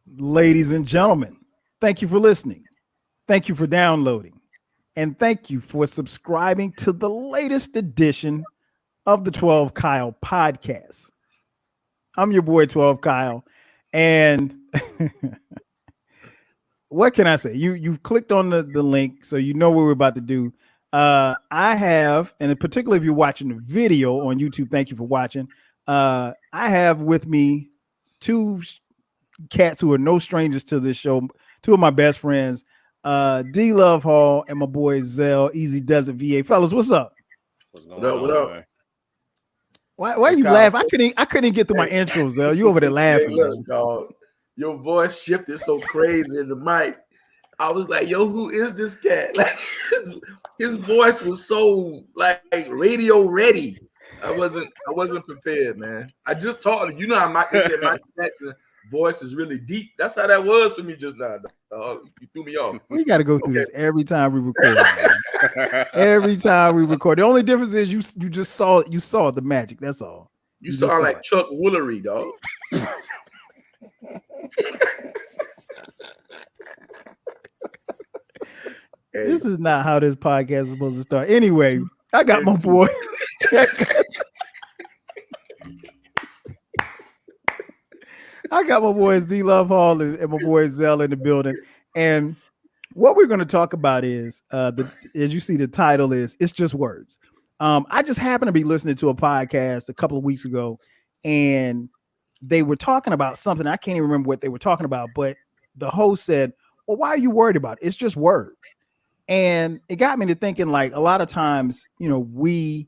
Ladies and gentlemen, thank you for listening. Thank you for downloading. And thank you for subscribing to the latest edition of the 12 Kyle podcast. I'm your boy 12 Kyle. And what can I say? You've clicked on the link, so you know what we're about to do. I have, and particularly if you're watching the video on YouTube, thank you for watching. I have with me two cats who are no strangers to this show, two of my best friends, D Love Hall and my boy Zell, Easy Does It VA. Fellas, what's up? What's What going up? What on, up? man? Why Hey, you Kyle. laugh? I couldn't get through my Hey. intro, Zell. You over there laughing, Hey, man. look, dog. Your voice shifted so crazy in the mic. I was like, "Yo, who is this cat?" Like, his voice was so like radio ready. I wasn't prepared, man. I just talked. You know how they said Michael Jackson voice is really deep. That's how that was for me just now. Dog. You threw me off. We got to go through Okay. this every time we record. Man. Every time we record. The only difference is you just saw the magic. That's all. You just sound saw like it. Chuck Woolery, dog. Hey, This is not how this podcast is supposed to start. Anyway, I got my boy. I got my boys D Love Hall and my boy Zell in the building. And what we're going to talk about is as you see, the title is It's Just Words. I just happened to be listening to a podcast a couple of weeks ago, and they were talking about something. I can't even remember what they were talking about, but the host said, "Well, why are you worried about it? It's just words." And it got me to thinking, like, a lot of times, we,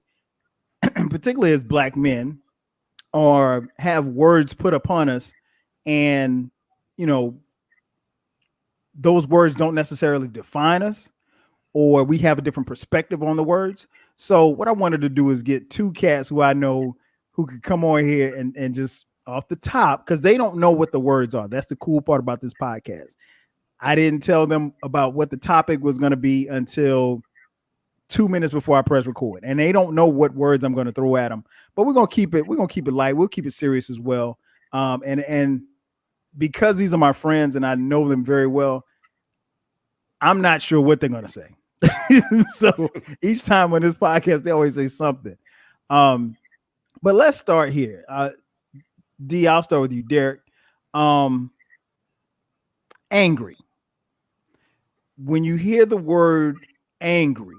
particularly as Black men, or have words put upon us, and those words don't necessarily define us, or we have a different perspective on the words. So what I wanted to do is get two cats who I know who could come on here and just off the top, because they don't know what the words are. That's the cool part about this podcast. I didn't tell them about what the topic was going to be until 2 minutes before I press record, and they don't know what words I'm going to throw at them. But we're going to keep it light. We'll keep it serious as well. And because these are my friends and I know them very well, I'm not sure what they're going to say. So each time on this podcast, they always say something. But let's start here. D, I'll start with you, Derrick. Angry. When you hear the word angry,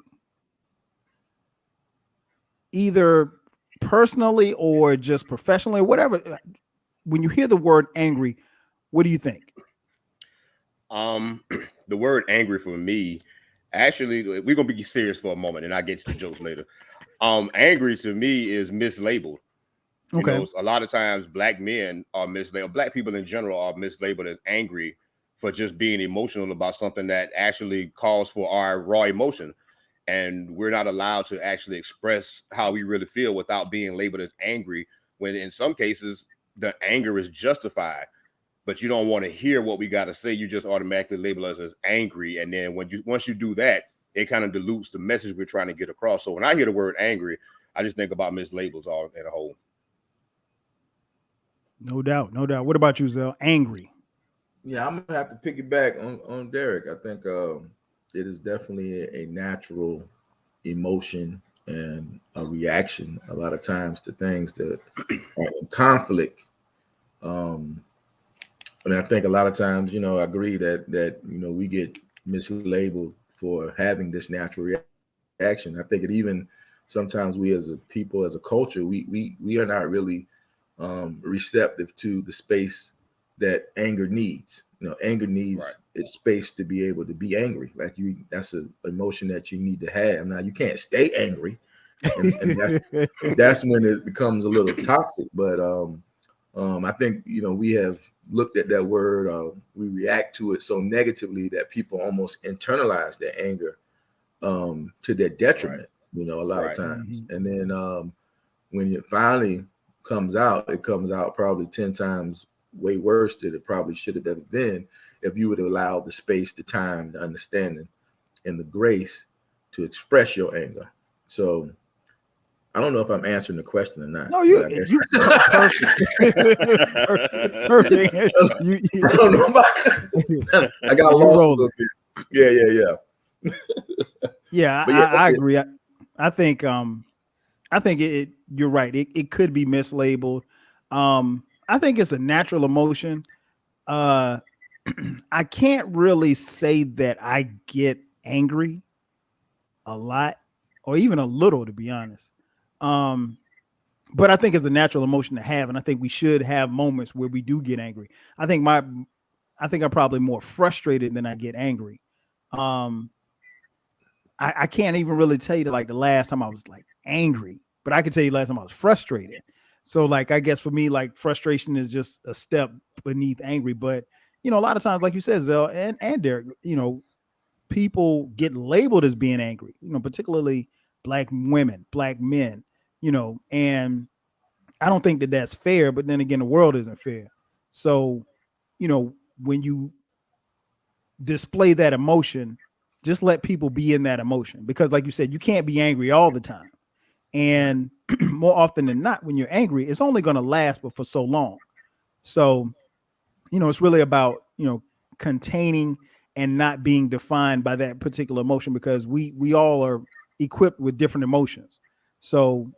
either personally or just professionally, whatever, when you hear the word angry, what do you think? The word angry for me, actually, we're gonna be serious for a moment, and I'll get to the jokes later. Angry to me is mislabeled. Okay. A lot of times Black men are mislabeled. Black people in general are mislabeled as angry for just being emotional about something that actually calls for our raw emotion. And we're not allowed to actually express how we really feel without being labeled as angry, when in some cases the anger is justified, but you don't want to hear what we got to say. You just automatically label us as angry. And then once you do that, it kind of dilutes the message we're trying to get across. So when I hear the word angry, I just think about mislabels all in a whole. No doubt. What about you, Zell? Angry. Yeah, I'm gonna have to piggyback on Derrick. I think it is definitely a natural emotion and a reaction a lot of times to things that are in conflict. And I think a lot of times, I agree that we get mislabeled for having this natural reaction. I think it even sometimes we as a people, as a culture, we are not really receptive to the space that anger needs. Anger needs its space to be able to be angry. Like that's an emotion that you need to have. Now you can't stay angry, and that's when it becomes a little toxic. But I think we have looked at that word. We react to it so negatively that people almost internalize their anger to their detriment. A lot of times, and then when it finally it comes out probably 10 times way worse than it probably should have ever been if you would allow the space, the time, the understanding, and the grace to express your anger. So I don't know if I'm answering the question or not. No, but I guess perfect. Perfect. I don't know about, I got You're lost a rolling. little bit. Yeah. Yeah, But yeah, I agree. I think you're right. It could be mislabeled. I think it's a natural emotion. Uh I can't really say that I get angry a lot or even a little, to be honest. Um, but I think it's a natural emotion to have, and I think we should have moments where we do get angry. I think I'm probably more frustrated than I get angry. Um, I can't even really tell you like the last time I was like angry, but I can tell you last time I was frustrated. So like I guess for me, like frustration is just a step beneath angry. But a lot of times, like you said, Zell and Derek, people get labeled as being angry, particularly black women, black men, and I don't think that that's fair. But then again, the world isn't fair. So, when you display that emotion, just let people be in that emotion because, like you said, you can't be angry all the time. And more often than not, when you're angry, it's only going to last but for so long. So, it's really about, containing and not being defined by that particular emotion because we all are equipped with different emotions. So,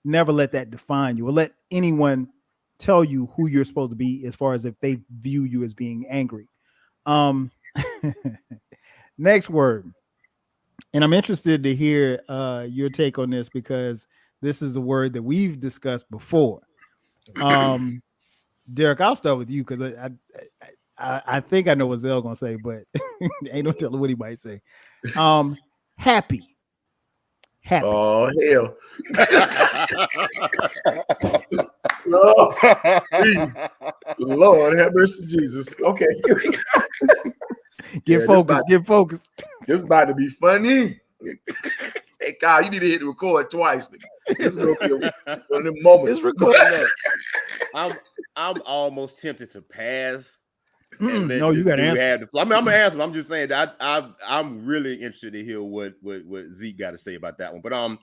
never let that define you or let anyone tell you who you're supposed to be as far as if they view you as being angry. Um Next word. And I'm interested to hear your take on this because this is a word that we've discussed before. Um Derek, I'll start with you because I think I know what Zell gonna say, but ain't no telling what he might say. Um, happy, happy. Oh hell. Lord, Lord have mercy, Jesus. Okay. Get focused. Get focused. This about to be funny. Hey, Kyle, you need to hit record twice. This is gonna be one of them moments. It's recorded. I'm almost tempted to pass. No, you got to answer. I'm gonna answer. I'm just saying that I'm really interested to hear what Zeke got to say about that one. But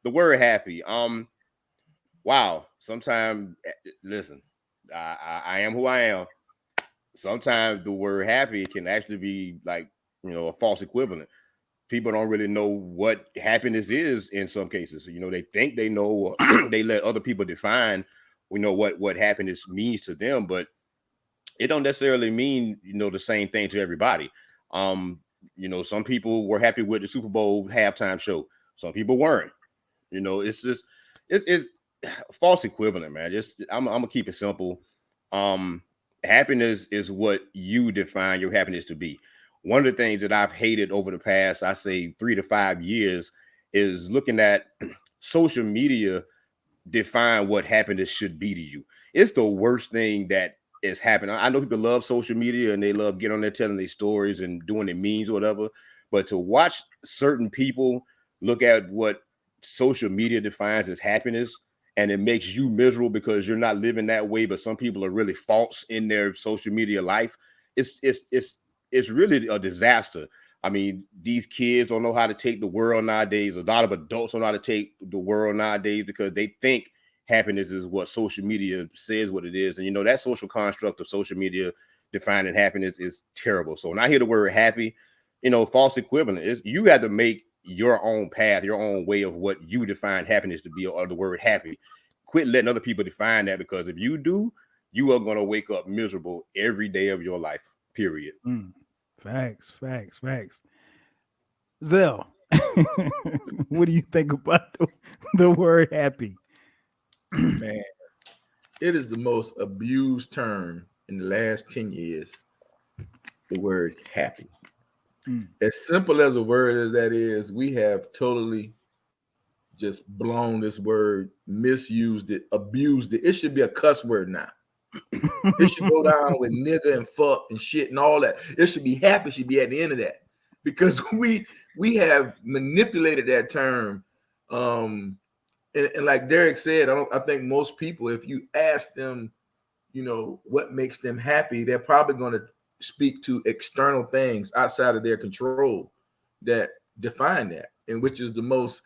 the word happy. Wow. Sometimes, listen, I am who I am. Sometimes the word happy can actually be like a false equivalent. People don't really know what happiness is in some cases. They think they know. They let other people define. What happiness means to them, but it don't necessarily mean the same thing to everybody. Some people were happy with the Super Bowl halftime show. Some people weren't. It's just it's false equivalent, man. I'm gonna keep it simple. Happiness is what you define your happiness to be. One of the things that I've hated over the past, I say 3 to 5 years, is looking at social media define what happiness should be to you. It's the worst thing that is happening. I know people love social media and they love getting on there telling their stories and doing their memes or whatever, but to watch certain people look at what social media defines as happiness and it makes you miserable because you're not living that way, but some people are really false in their social media life. It's really a disaster. I mean, these kids don't know how to take the world nowadays. A lot of adults don't know how to take the world nowadays because they think happiness is what social media says what it is. And that social construct of social media defining happiness is terrible. So when I hear the word happy, false equivalent is you got to make your own path, your own way of what you define happiness to be, or the word happy. Quit letting other people define that, because if you do, you are going to wake up miserable every day of your life, period. Facts. Zell, what do you think about the word happy? Man, it is the most abused term in the last 10 years. The word happy. As simple as a word as that is, we have totally just blown this word, misused it, abused it. It should be a cuss word now. It should go down with nigga and fuck and shit and all that. It should be happy, should be at the end of that, because we have manipulated that term. And like Derek said, I think most people, if you ask them, what makes them happy, they're probably going to speak to external things outside of their control that define that, and which is the most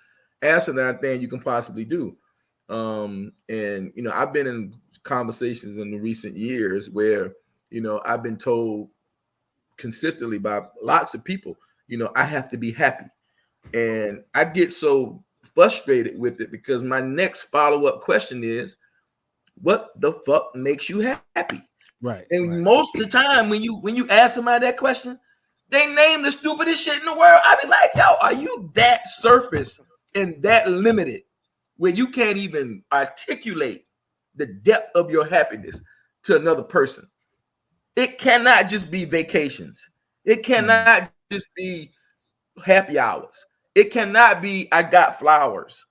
asinine thing you can possibly do. And I've been in conversations in the recent years where I've been told consistently by lots of people, I have to be happy. And I get so frustrated with it because my next follow-up question is, what the fuck makes you happy? Right. And most of the time when you ask somebody that question, they name the stupidest shit in the world. I be like, yo, are you that surface and that limited where you can't even articulate the depth of your happiness to another person? It cannot just be vacations. It cannot just be happy hours. It cannot be I got flowers.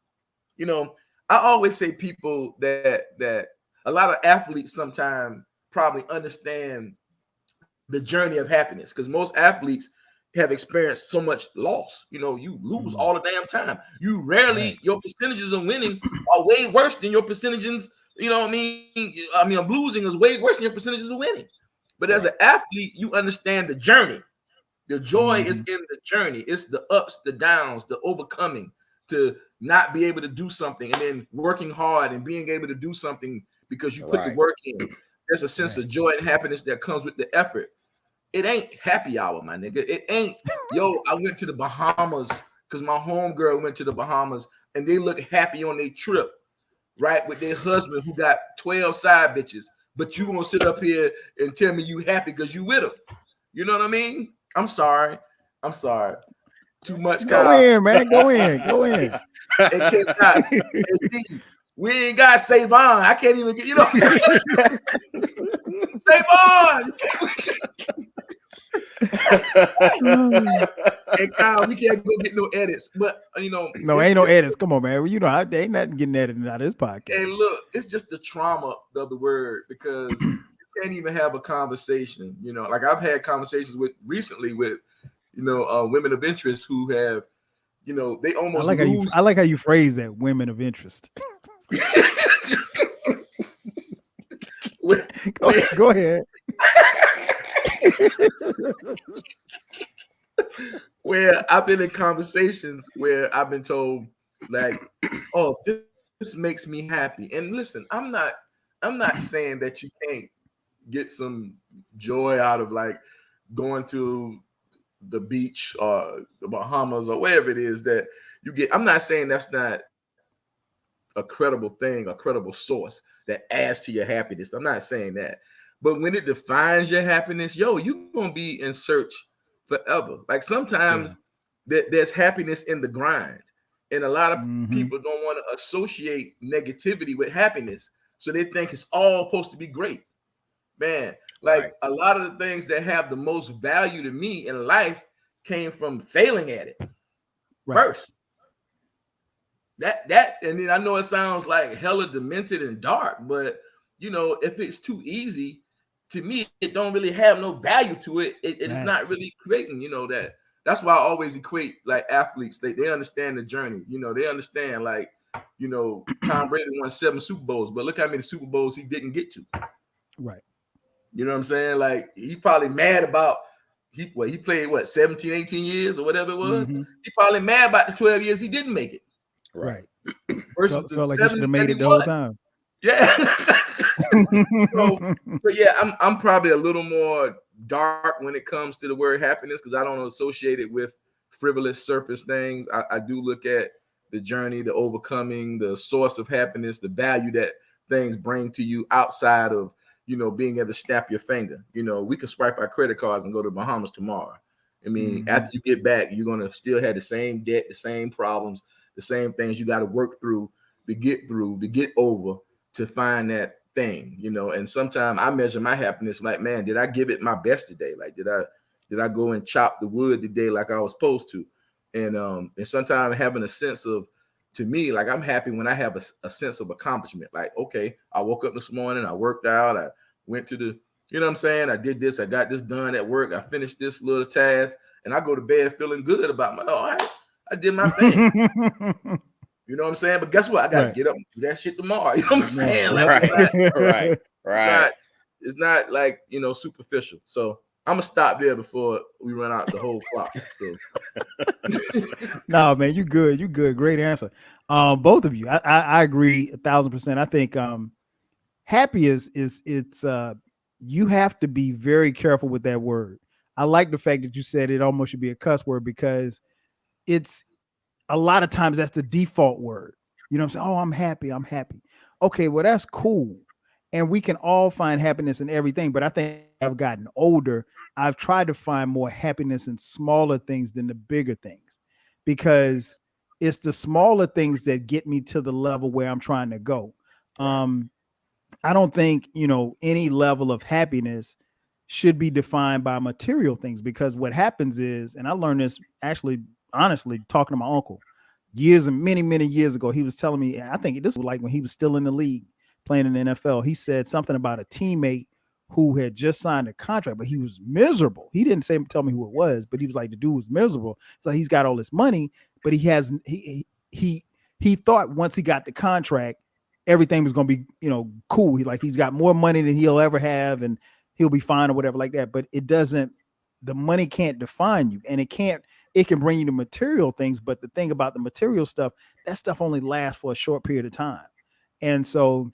I always say people that a lot of athletes sometimes probably understand the journey of happiness because most athletes have experienced so much loss. You lose all the damn time. You rarely, your percentages of winning are way worse than your percentages. You know what I mean? Of losing is way worse than your percentages of winning. But as an athlete, you understand the journey. The joy is in the journey. It's the ups, the downs, the overcoming, to not be able to do something and then working hard and being able to do something because you put the work in. There's a sense of joy and happiness that comes with the effort. It ain't happy hour, my nigga. It ain't, I went to the Bahamas because my homegirl went to the Bahamas and they look happy on their trip, right? With their husband who got 12 side bitches. But you gonna sit up here and tell me you happy because you with them. You know what I mean? I'm sorry. Too much. Go in, man. Go in. It cannot. We ain't got save on. I can't even get, save on. And Kyle, we can't go get no edits, but no, ain't no edits. Come on, man. They ain't nothing getting edited out of this podcast. And look, it's just the trauma of the word because you can't even have a conversation. Like I've had conversations recently with women of interest who have, they almost. I like how you phrase that, women of interest. Go ahead. Where I've been in conversations where I've been told like, oh, this makes me happy. And listen, I'm not saying that you can't get some joy out of like going to the beach or the Bahamas or wherever it is that you get. I'm not saying that's not a credible thing, a credible source that adds to your happiness. I'm not saying that. But when it defines your happiness, you're going to be in search forever. Like sometimes there's happiness in the grind. And a lot of people don't want to associate negativity with happiness. So they think it's all supposed to be great. Man, like a lot of the things that have the most value to me in life came from failing at it first. That, and then I know it sounds like hella demented and dark, but if it's too easy, to me, it don't really have no value to it. It's not really creating, that. That's why I always equate like athletes. They understand the journey. They understand like, Tom Brady won 7 Super Bowls, but look how many Super Bowls he didn't get to. Right. You know what I'm saying? Like he probably mad about he played 17, 18 years or whatever it was. He probably mad about the 12 years he didn't make it. Right. Versus felt like he should have made it the whole time. Yeah. so yeah, I'm probably a little more dark when it comes to the word happiness because I don't associate it with frivolous surface things. I do look at the journey, the overcoming, the source of happiness, the value that things bring to you outside of being able to snap your finger. We can swipe our credit cards and go to Bahamas tomorrow. I mean, after you get back, you're gonna still have the same debt, the same problems, the same things you got to work through, to get over, to find that thing, and sometimes I measure my happiness like, man, did I give it my best today? Like, did I go and chop the wood today like I was supposed to? And sometimes having a sense of, to me, like I'm happy when I have a sense of accomplishment. Like, okay, I woke up this morning, I worked out, I went to the, you know what I'm saying? I did this, I got this done at work, I finished this little task, and I go to bed feeling good about I did my thing. You know what I'm saying? But guess what? I gotta get up and do that shit tomorrow. You know what I'm saying? Like, right. It's not like superficial. So I'm gonna stop there before we run out the whole clock. So No, man, you good. You good. Great answer. Both of you. I agree 1,000%. I think happy is it's you have to be very careful with that word. I like the fact that you said it almost should be a cuss word because it's a lot of times that's the default word. You know what I'm saying? Oh, I'm happy. I'm happy. Okay, well, that's cool. And we can all find happiness in everything. But I think I've gotten older. I've tried to find more happiness in smaller things than the bigger things because it's the smaller things that get me to the level where I'm trying to go. Um, I don't think, any level of happiness should be defined by material things because what happens is, and I learned this actually, honestly, talking to my uncle years and many, many years ago, he was telling me, I think this was like when he was still in the league playing in the NFL. He said something about a teammate who had just signed a contract, but he was miserable. He didn't tell me who it was, but he was like, the dude was miserable. So he's got all this money, but he thought once he got the contract, everything was going to be, cool. He's got more money than he'll ever have and he'll be fine or whatever like that. But the money can't define you, and it can bring you to material things. But the thing about the material stuff, that stuff only lasts for a short period of time. And so,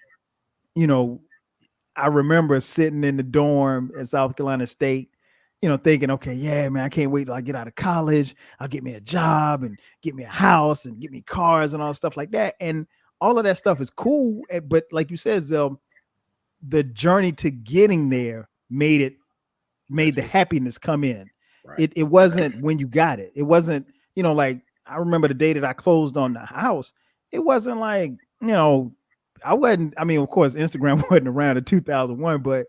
I remember sitting in the dorm at South Carolina State, thinking, okay, yeah, man, I can't wait till I get out of college. I'll get me a job and get me a house and get me cars and all stuff like that. And all of that stuff is cool. But like you said, Zell, the journey to getting there made the happiness come in. Right. It wasn't when you got it. It wasn't, like I remember the day that I closed on the house. It wasn't like, of course, Instagram wasn't around in 2001, but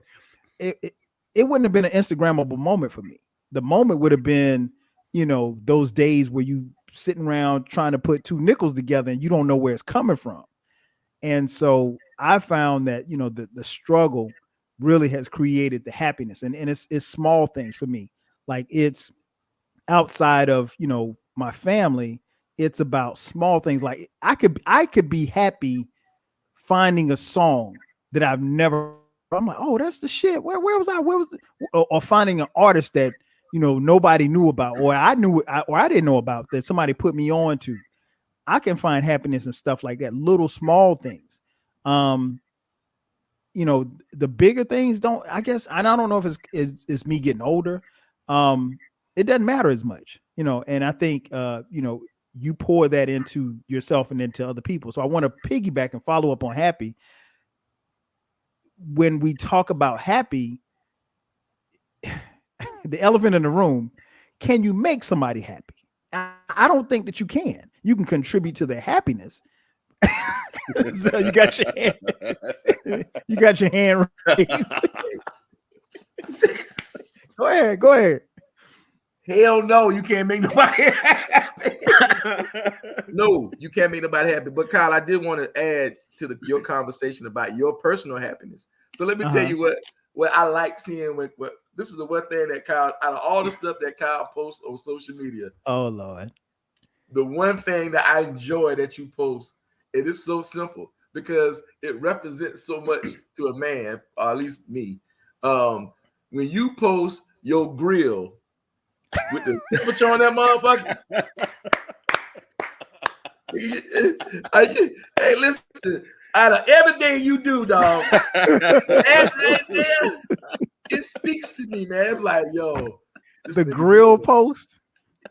it wouldn't have been an Instagrammable moment for me. The moment would have been, those days where you sitting around trying to put two nickels together and you don't know where it's coming from. And so I found that, the struggle really has created the happiness, and it's small things for me. Like it's outside of, my family. It's about small things. Like I could be happy finding a song that I've never. I'm like, oh, that's the shit. Where was I? Where was it? Or finding an artist that nobody knew about, or I didn't know about, that somebody put me on to. I can find happiness and stuff like that. Little small things. The bigger things don't. I guess, and I don't know if it's me getting older. It doesn't matter as much, And I think you pour that into yourself and into other people. So I want to piggyback and follow up on happy. When we talk about happy, the elephant in the room, can you make somebody happy? I don't think that you can. You can contribute to their happiness. So you got your hand raised. Go ahead. Hell no, you can't make nobody happy. No, you can't make nobody happy. But Kyle, I did want to add to your conversation about your personal happiness. So let me tell you what I like seeing. What this is the one thing that Kyle, out of all the stuff that Kyle posts on social media. Oh Lord. The one thing that I enjoy that you post, it is so simple because it represents so much to a man, or at least me. When you post your grill with the temperature on that motherfucker. Hey, listen, out of everything you do, dog, it speaks to me, man. Like, yo. The grill post?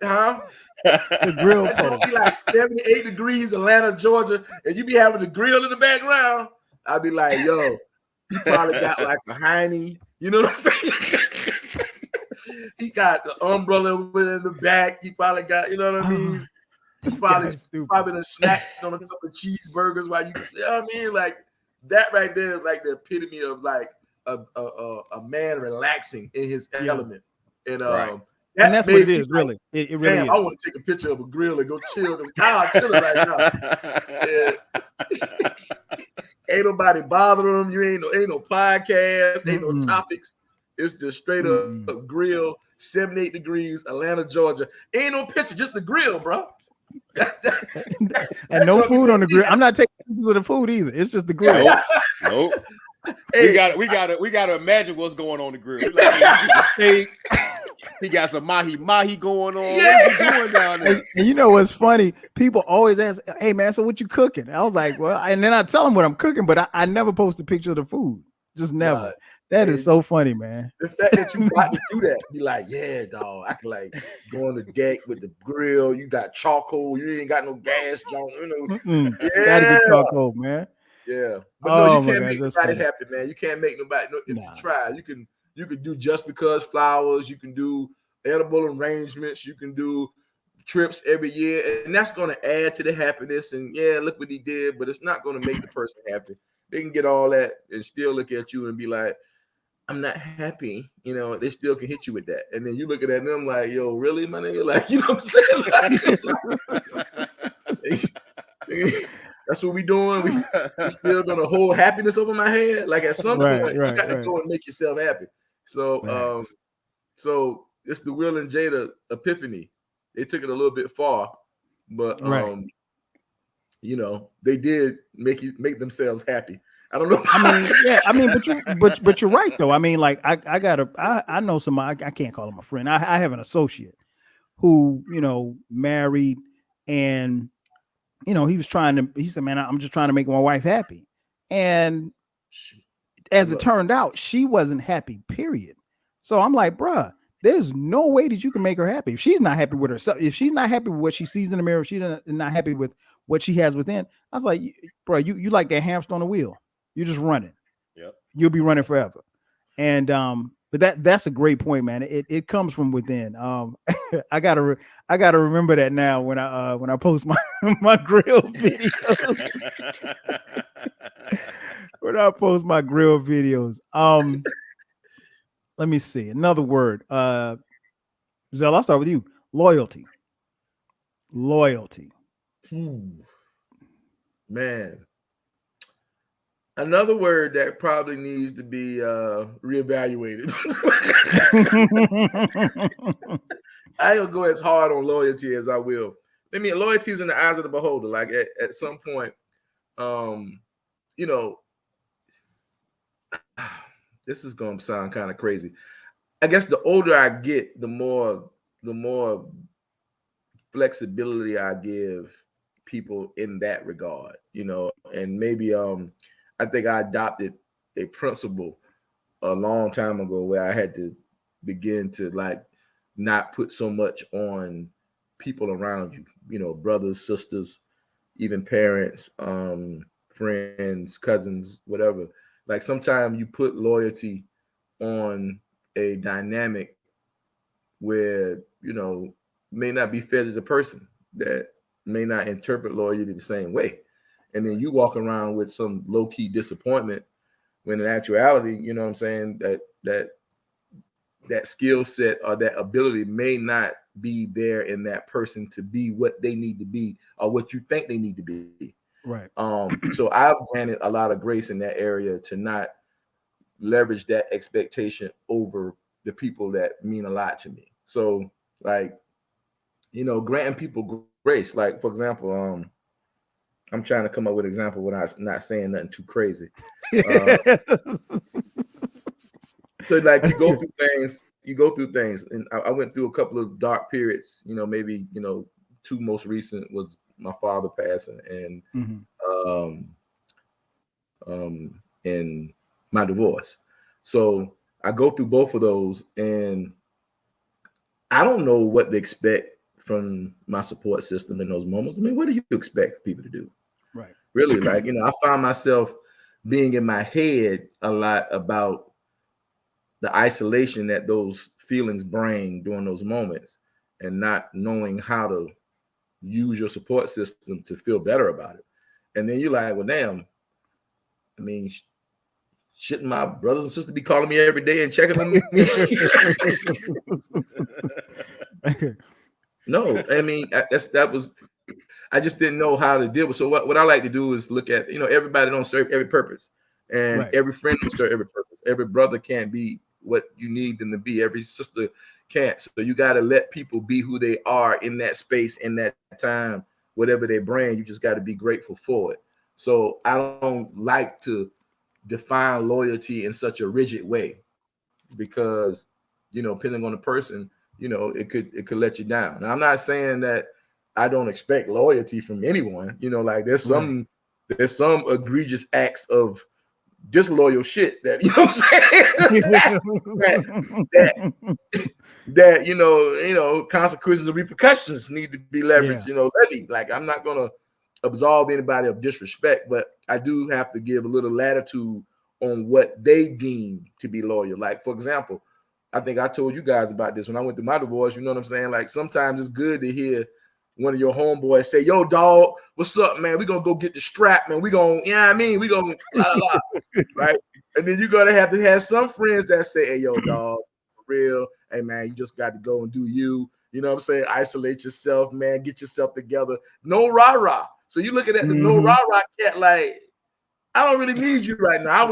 Huh? The grill post. Be like 78 degrees, Atlanta, Georgia, and you be having the grill in the background. I'd be like, yo, he probably got like a hiney. You know what I'm saying? He got the umbrella in the back. He probably got, you know what I mean? He's probably done snacked on a couple of cheeseburgers while you know what I mean? Like that right there is like the epitome of like a man relaxing in his element. And and that's what it is, like, really. It really is. I want to take a picture of a grill and go chill because Kyle chilling right now. Yeah. Ain't nobody bothering him. You ain't no podcast, ain't no topics. It's just straight up grill, 78 degrees, Atlanta, Georgia. Ain't no picture, just the grill, bro. And no food on the grill. I'm not taking pictures of the food either. It's just the grill. Nope. Hey, we gotta imagine what's going on in the grill. We like, hey, he get the steak. He got some mahi going on. Yeah. What is he doing down there? And you know what's funny? People always ask, "Hey man, so what you cooking?" I was like, "Well," and then I tell them what I'm cooking, but I never post a picture of the food. Just never. Nah, That hey, is so funny, man. the fact that you got to do that, be like, yeah, dog, I can like go on the deck with the grill. You got charcoal. You ain't got no gas, John. You know, Gotta get yeah, charcoal, man. yeah. But no, you Oh my can't gosh, make that's nobody funny. happy, man. You can't make nobody. No, if you Nah. try, you can do just because flowers. You can do edible arrangements. You can do trips every year, and that's going to add to the happiness. And yeah, look what he did, but it's not going to make the person happy. They can get all that and still look at you and be like, I'm not happy. You know, they still can hit you with that. And then you looking at them like, yo, really, my nigga? Like, you know what I'm saying? That's what we doing. We still gonna hold happiness over my head. Like at some point, you got to go and make yourself happy. So so it's the Will and Jada epiphany. They took it a little bit far, but you know, they did make themselves happy. I don't know. I mean, yeah, I mean, but you're right though. I mean, like I know somebody. I can't call him a friend. I have an associate who, you know, married, and you know, he said, man, I'm just trying to make my wife happy. And as it turned out, she wasn't happy, period. So I'm like, bruh, there's no way that you can make her happy. If she's not happy with herself, if she's not happy with what she sees in the mirror, if she's not happy with what she has within. I was like, bro, you like that hamster on the wheel. You're just running. Yep. You'll be running forever. And but that's a great point, man. It comes from within. I gotta remember that now when I post my my grill videos. When I post my grill videos. Let me see another word. Zell, I'll start with you. Loyalty. Man. Another word that probably needs to be reevaluated. I ain't gonna go as hard on loyalty as I will. I mean, loyalty is in the eyes of the beholder. Like at some point, you know, this is gonna sound kind of crazy. I guess the older I get, the more flexibility I give people in that regard, you know, and maybe I think I adopted a principle a long time ago where I had to begin to like not put so much on people around you, you know, brothers, sisters, even parents, friends, cousins, whatever. Like sometimes you put loyalty on a dynamic where, you know, may not be fed as a person, that may not interpret loyalty the same way. And then you walk around with some low-key disappointment when in actuality, you know what I'm saying, that skill set or that ability may not be there in that person to be what they need to be or what you think they need to be. Right. So I've granted a lot of grace in that area to not leverage that expectation over the people that mean a lot to me. So like, you know, granting people grace. Like, for example, I'm trying to come up with an example without not saying nothing too crazy. So like you go through things, and I went through a couple of dark periods, you know, maybe, you know, two most recent was my father passing and my divorce. So I go through both of those and I don't know what to expect from my support system in those moments. I mean, what do you expect people to do? Right. Really, like, you know, I found myself being in my head a lot about the isolation that those feelings bring during those moments and not knowing how to use your support system to feel better about it. And then you're like, well, damn, I mean, shouldn't my brothers and sisters be calling me every day and checking on me? No, I mean, I just didn't know how to deal with. So what I like to do is look at, you know, everybody don't serve every purpose, and every friend don't serve every purpose. Every brother can't be what you need them to be. Every sister can't. So you got to let people be who they are in that space, in that time, whatever they bring. You just got to be grateful for it. So I don't like to define loyalty in such a rigid way, because depending on the person, it could let you down. Now, I'm not saying that I don't expect loyalty from anyone. Like there's some egregious acts of disloyal shit that that consequences and repercussions need to be leveraged. Levied. Like I'm not gonna absolve anybody of disrespect, but I do have to give a little latitude on what they deem to be loyal. Like, for example, I think I told you guys about this when I went through my divorce. You know what I'm saying? Like sometimes it's good to hear one of your homeboys say, "Yo, dog, what's up, man? We gonna go get the strap, man. We gonna, we gonna blah, blah, right?" And then you're gonna have to have some friends that say, "Hey, yo, dog, for real, hey man, you just got to go and do you." You know what I'm saying? Isolate yourself, man. Get yourself together. No rah-rah. So you looking at the no rah-rah cat like, I don't really need you right now. I'm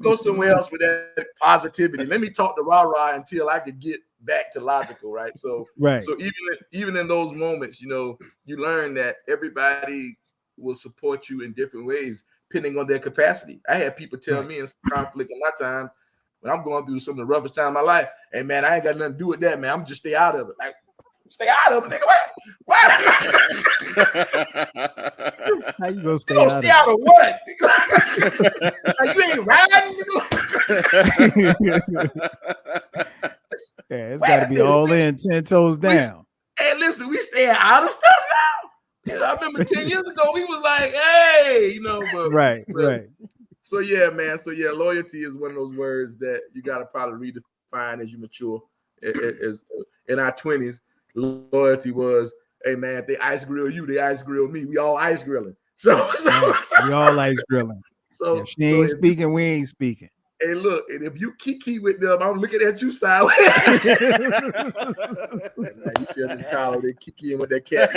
go somewhere else with that positivity. Let me talk to rah-rah until I could get back to logical, right? So, so even in those moments, you learn that everybody will support you in different ways, depending on their capacity. I had people tell me in conflict in my time, when I'm going through some of the roughest time of my life, hey man, I ain't got nothing to do with that, man. I'm just stay out of it. Like, stay out of it, nigga. What? How you gonna stay out of what? Like, you ain't riding, yeah, it's got to be all in, 10 toes down. Hey, listen, we stay out of stuff now. I remember 10 years ago, we was like, hey, but right. So yeah, man. So yeah, loyalty is one of those words that you got to probably redefine as you mature. As in our 20s, loyalty was, hey man, if they ice grill you, they ice grill me. We all ice grilling. So we all ice grilling. So if she ain't speaking, we ain't speaking. Hey, look, and if you kiki with them, I'm looking at you sideways. You see them collar, they kiki with that cat.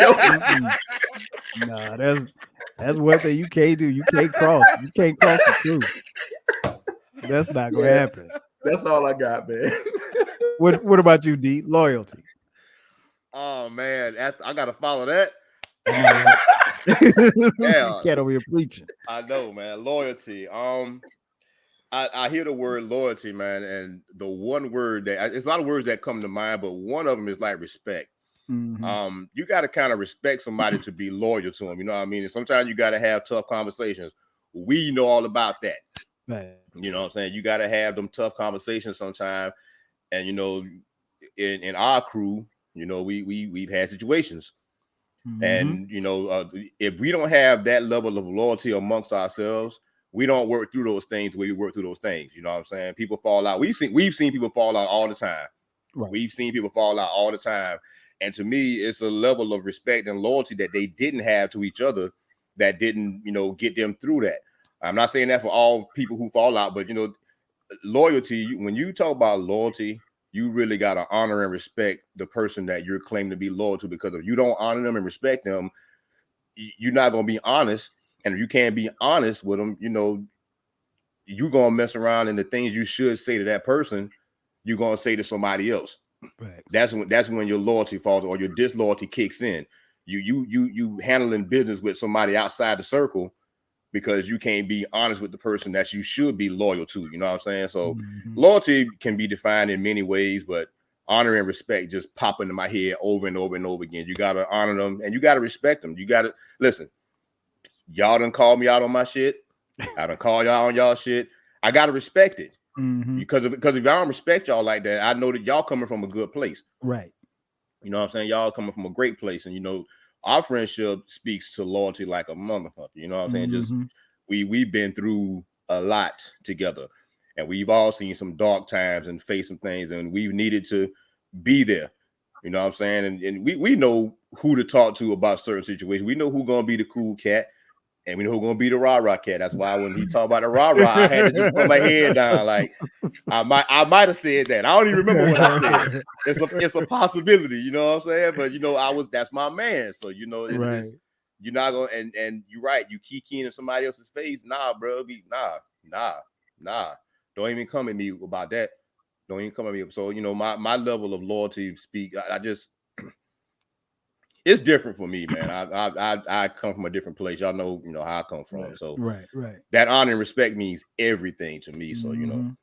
Nah, that's one thing you can't do. You can't cross. You can't cross the truth. That's not gonna happen. That's all I got, man. What about you, D? Loyalty. Oh man, I gotta follow that. Cat over here preaching. I know, man. Loyalty. I hear the word loyalty, man, and the one word that it's a lot of words that come to mind, but one of them is like respect. You got to kind of respect somebody to be loyal to them. You know what I mean? And sometimes you got to have tough conversations. We know all about that. Right. You know what I'm saying? You got to have them tough conversations sometimes. And in our crew, we've had situations, and if we don't have that level of loyalty amongst ourselves, we don't work through those things the way we work through those things. You know what I'm saying? People fall out. We've seen people fall out all the time. Right. We've seen people fall out all the time. And to me, it's a level of respect and loyalty that they didn't have to each other that didn't, get them through that. I'm not saying that for all people who fall out, but, loyalty, when you talk about loyalty, you really got to honor and respect the person that you're claiming to be loyal to, because if you don't honor them and respect them, you're not going to be honest. And if you can't be honest with them, you're going to mess around, and the things you should say to that person, you're going to say to somebody else. Right. That's when your loyalty falls, or your disloyalty kicks in. You handling business with somebody outside the circle because you can't be honest with the person that you should be loyal to. You know what I'm saying? So loyalty can be defined in many ways, but honor and respect just pop into my head over and over and over again. You got to honor them and you got to respect them. You got to listen. Y'all done called me out on my shit. I done call y'all on y'all shit. I got to respect it. Because if I don't respect y'all like that, I know that y'all coming from a good place. Right. You know what I'm saying? Y'all coming from a great place. And our friendship speaks to loyalty like a motherfucker. You know what I'm saying? Just we've been through a lot together, and we've all seen some dark times and faced some things, and we've needed to be there. You know what I'm saying? And we know who to talk to about certain situations. We know who's gonna be the cool cat. And we know who's gonna be the rah-rah cat. That's why when he talked about the rah-rah, I had to just put my head down. Like I might have said that. I don't even remember what I said. It's a possibility, you know what I'm saying? But that's my man. So it's you're not gonna and you're right. You kikiing in somebody else's face. Nah, bro. Nah. Don't even come at me about that. Don't even come at me. So my level of loyalty speak. I just it's different for me, man. I come from a different place. Y'all know, how I come from. Right. So Right, right. that honor and respect means everything to me. So, Mhm.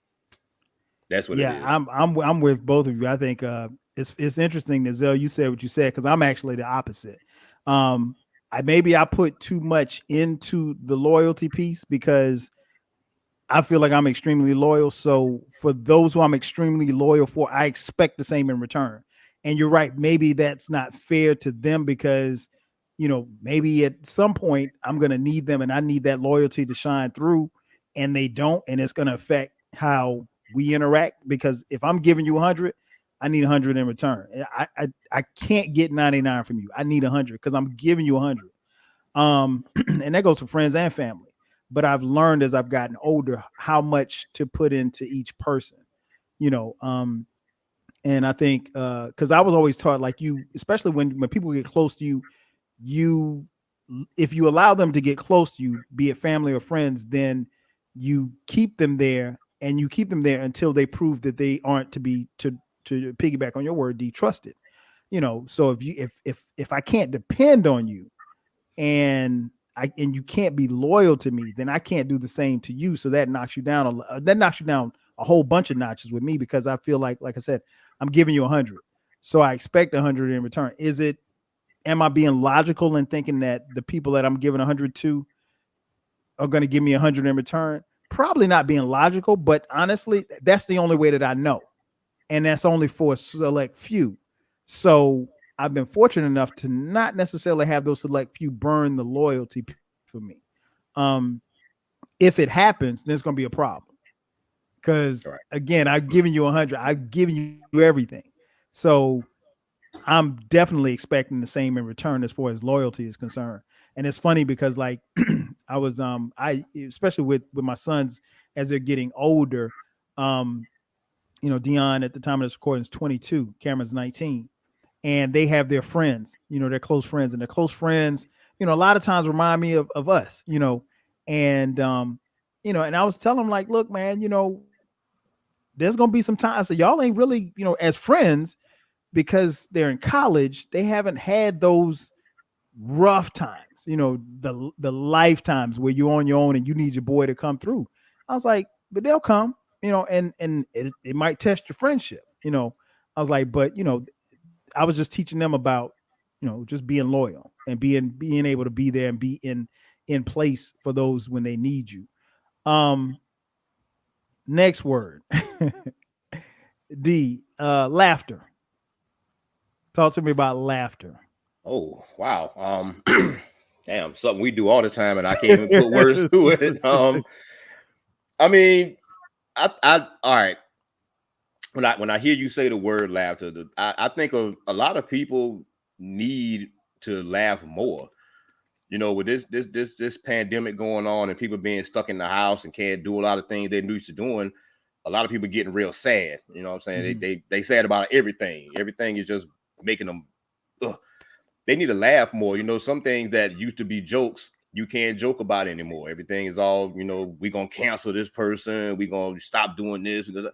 that's what it Yeah, is. I'm with both of you. I think it's interesting that Zell, you said what you said, because I'm actually the opposite. I put too much into the loyalty piece because I feel like I'm extremely loyal. So for those who I'm extremely loyal for, I expect the same in return. And you're right, maybe that's not fair to them because, maybe at some point I'm going to need them and I need that loyalty to shine through, and they don't. And it's going to affect how we interact, because if I'm giving you 100, I need 100 in return. I can't get 99 from you. I need 100 because I'm giving you 100. And that goes for friends and family. But I've learned as I've gotten older how much to put into each person, you know. And I think because I was always taught, like, you, especially when people get close to you, you if you allow them to get close to you, be it family or friends, then you keep them there, and you keep them there until they prove that they aren't to piggyback on your word, de-trusted. So if I can't depend on you, and you can't be loyal to me, then I can't do the same to you. So that knocks you down. That knocks you down a whole bunch of notches with me, because I feel like I said, I'm giving you 100, so I expect 100 in return. Am I being logical in thinking that the people that I'm giving 100 to are going to give me 100 in return? Probably not being logical, but honestly, that's the only way that I know, and that's only for a select few. So I've been fortunate enough to not necessarily have those select few burn the loyalty for me. Um, if it happens, then it's going to be a problem, because All right. again, I've given you 100, I've given you everything. So I'm definitely expecting the same in return as far as loyalty is concerned. And it's funny because, like, I especially with my sons as they're getting older, um, Dion at the time of this recording is 22, Cameron's 19, and they have their friends, their close friends, and their close friends, a lot of times remind me of us, and and I was telling them, like, look, man, there's gonna be some time. So y'all ain't really, as friends, because they're in college, they haven't had those rough times, the lifetimes where you're on your own and you need your boy to come through. I was like, but they'll come, and it might test your friendship. I was like, but I was just teaching them about, just being loyal and being able to be there and be in place for those when they need you. Next word. D, laughter. Talk to me about laughter. Oh, wow. Damn, something we do all the time, and I can't even put words to it. I mean, all right. When I hear you say the word laughter, I think of a lot of people need to laugh more. With this pandemic going on and people being stuck in the house and can't do a lot of things they used to doing, a lot of people getting real sad. You know what I'm saying? Mhm. They sad about everything. Everything is just making them. Ugh. They need to laugh more. Some things that used to be jokes, you can't joke about anymore. Everything is all, we gonna cancel this person, we gonna stop doing this, because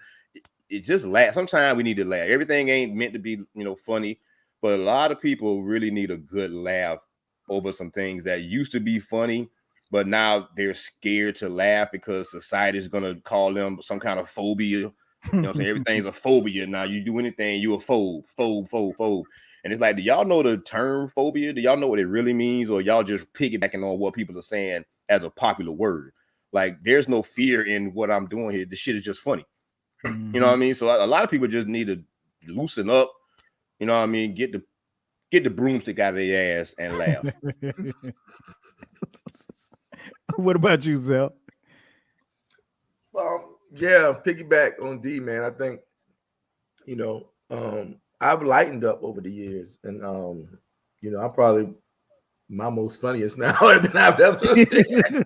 it just laugh. Sometimes we need to laugh. Everything ain't meant to be, funny, but a lot of people really need a good laugh over some things that used to be funny, but now they're scared to laugh because society is gonna call them some kind of phobia. What I'm saying? Everything's a phobia now. You do anything, you a phobe. And it's like, do y'all know the term phobia? Do y'all know what it really means? Or y'all just piggybacking on what people are saying as a popular word? Like, there's no fear in what I'm doing here. The shit is just funny. You know what I Mhm. mean? So a lot of people just need to loosen up. You know what I mean? Get the broomstick out of their ass and laugh. What about you, Zell? Yeah, piggyback on D, man. I think I've lightened up over the years, and I'm probably my most funniest now than I've ever been.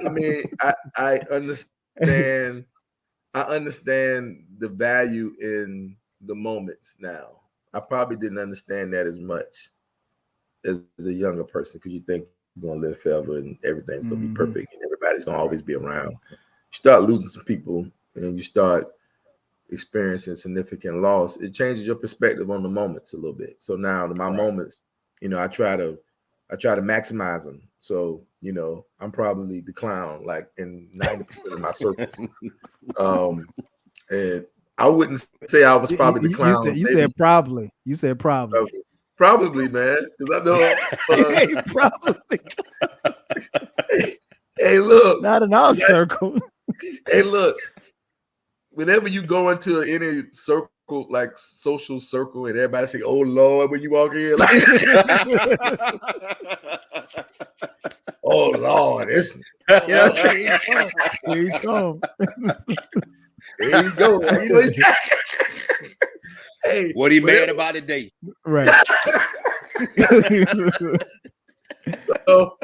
I mean, I understand. I understand the value in the moments now. I probably didn't understand that as much as a younger person, because you think you're gonna live forever and everything's gonna be Mhm. perfect and everybody's gonna always Right. be around. You start losing some people and you start experiencing significant loss. It changes your perspective on the moments a little bit. So now my Right. moments I try to maximize them. So, I'm probably the clown like in 90% of my circles. And I wouldn't say I was probably the clown. You said probably. You said probably. Probably, man, because I know. Probably. Hey, look. Not in our circle. Hey, look. Whenever you go into any circle, like social circle, and everybody say, "Oh Lord," when you walk in, like, "Oh Lord," it's Here you come. There you go. Hey, what he mad about today? Right. So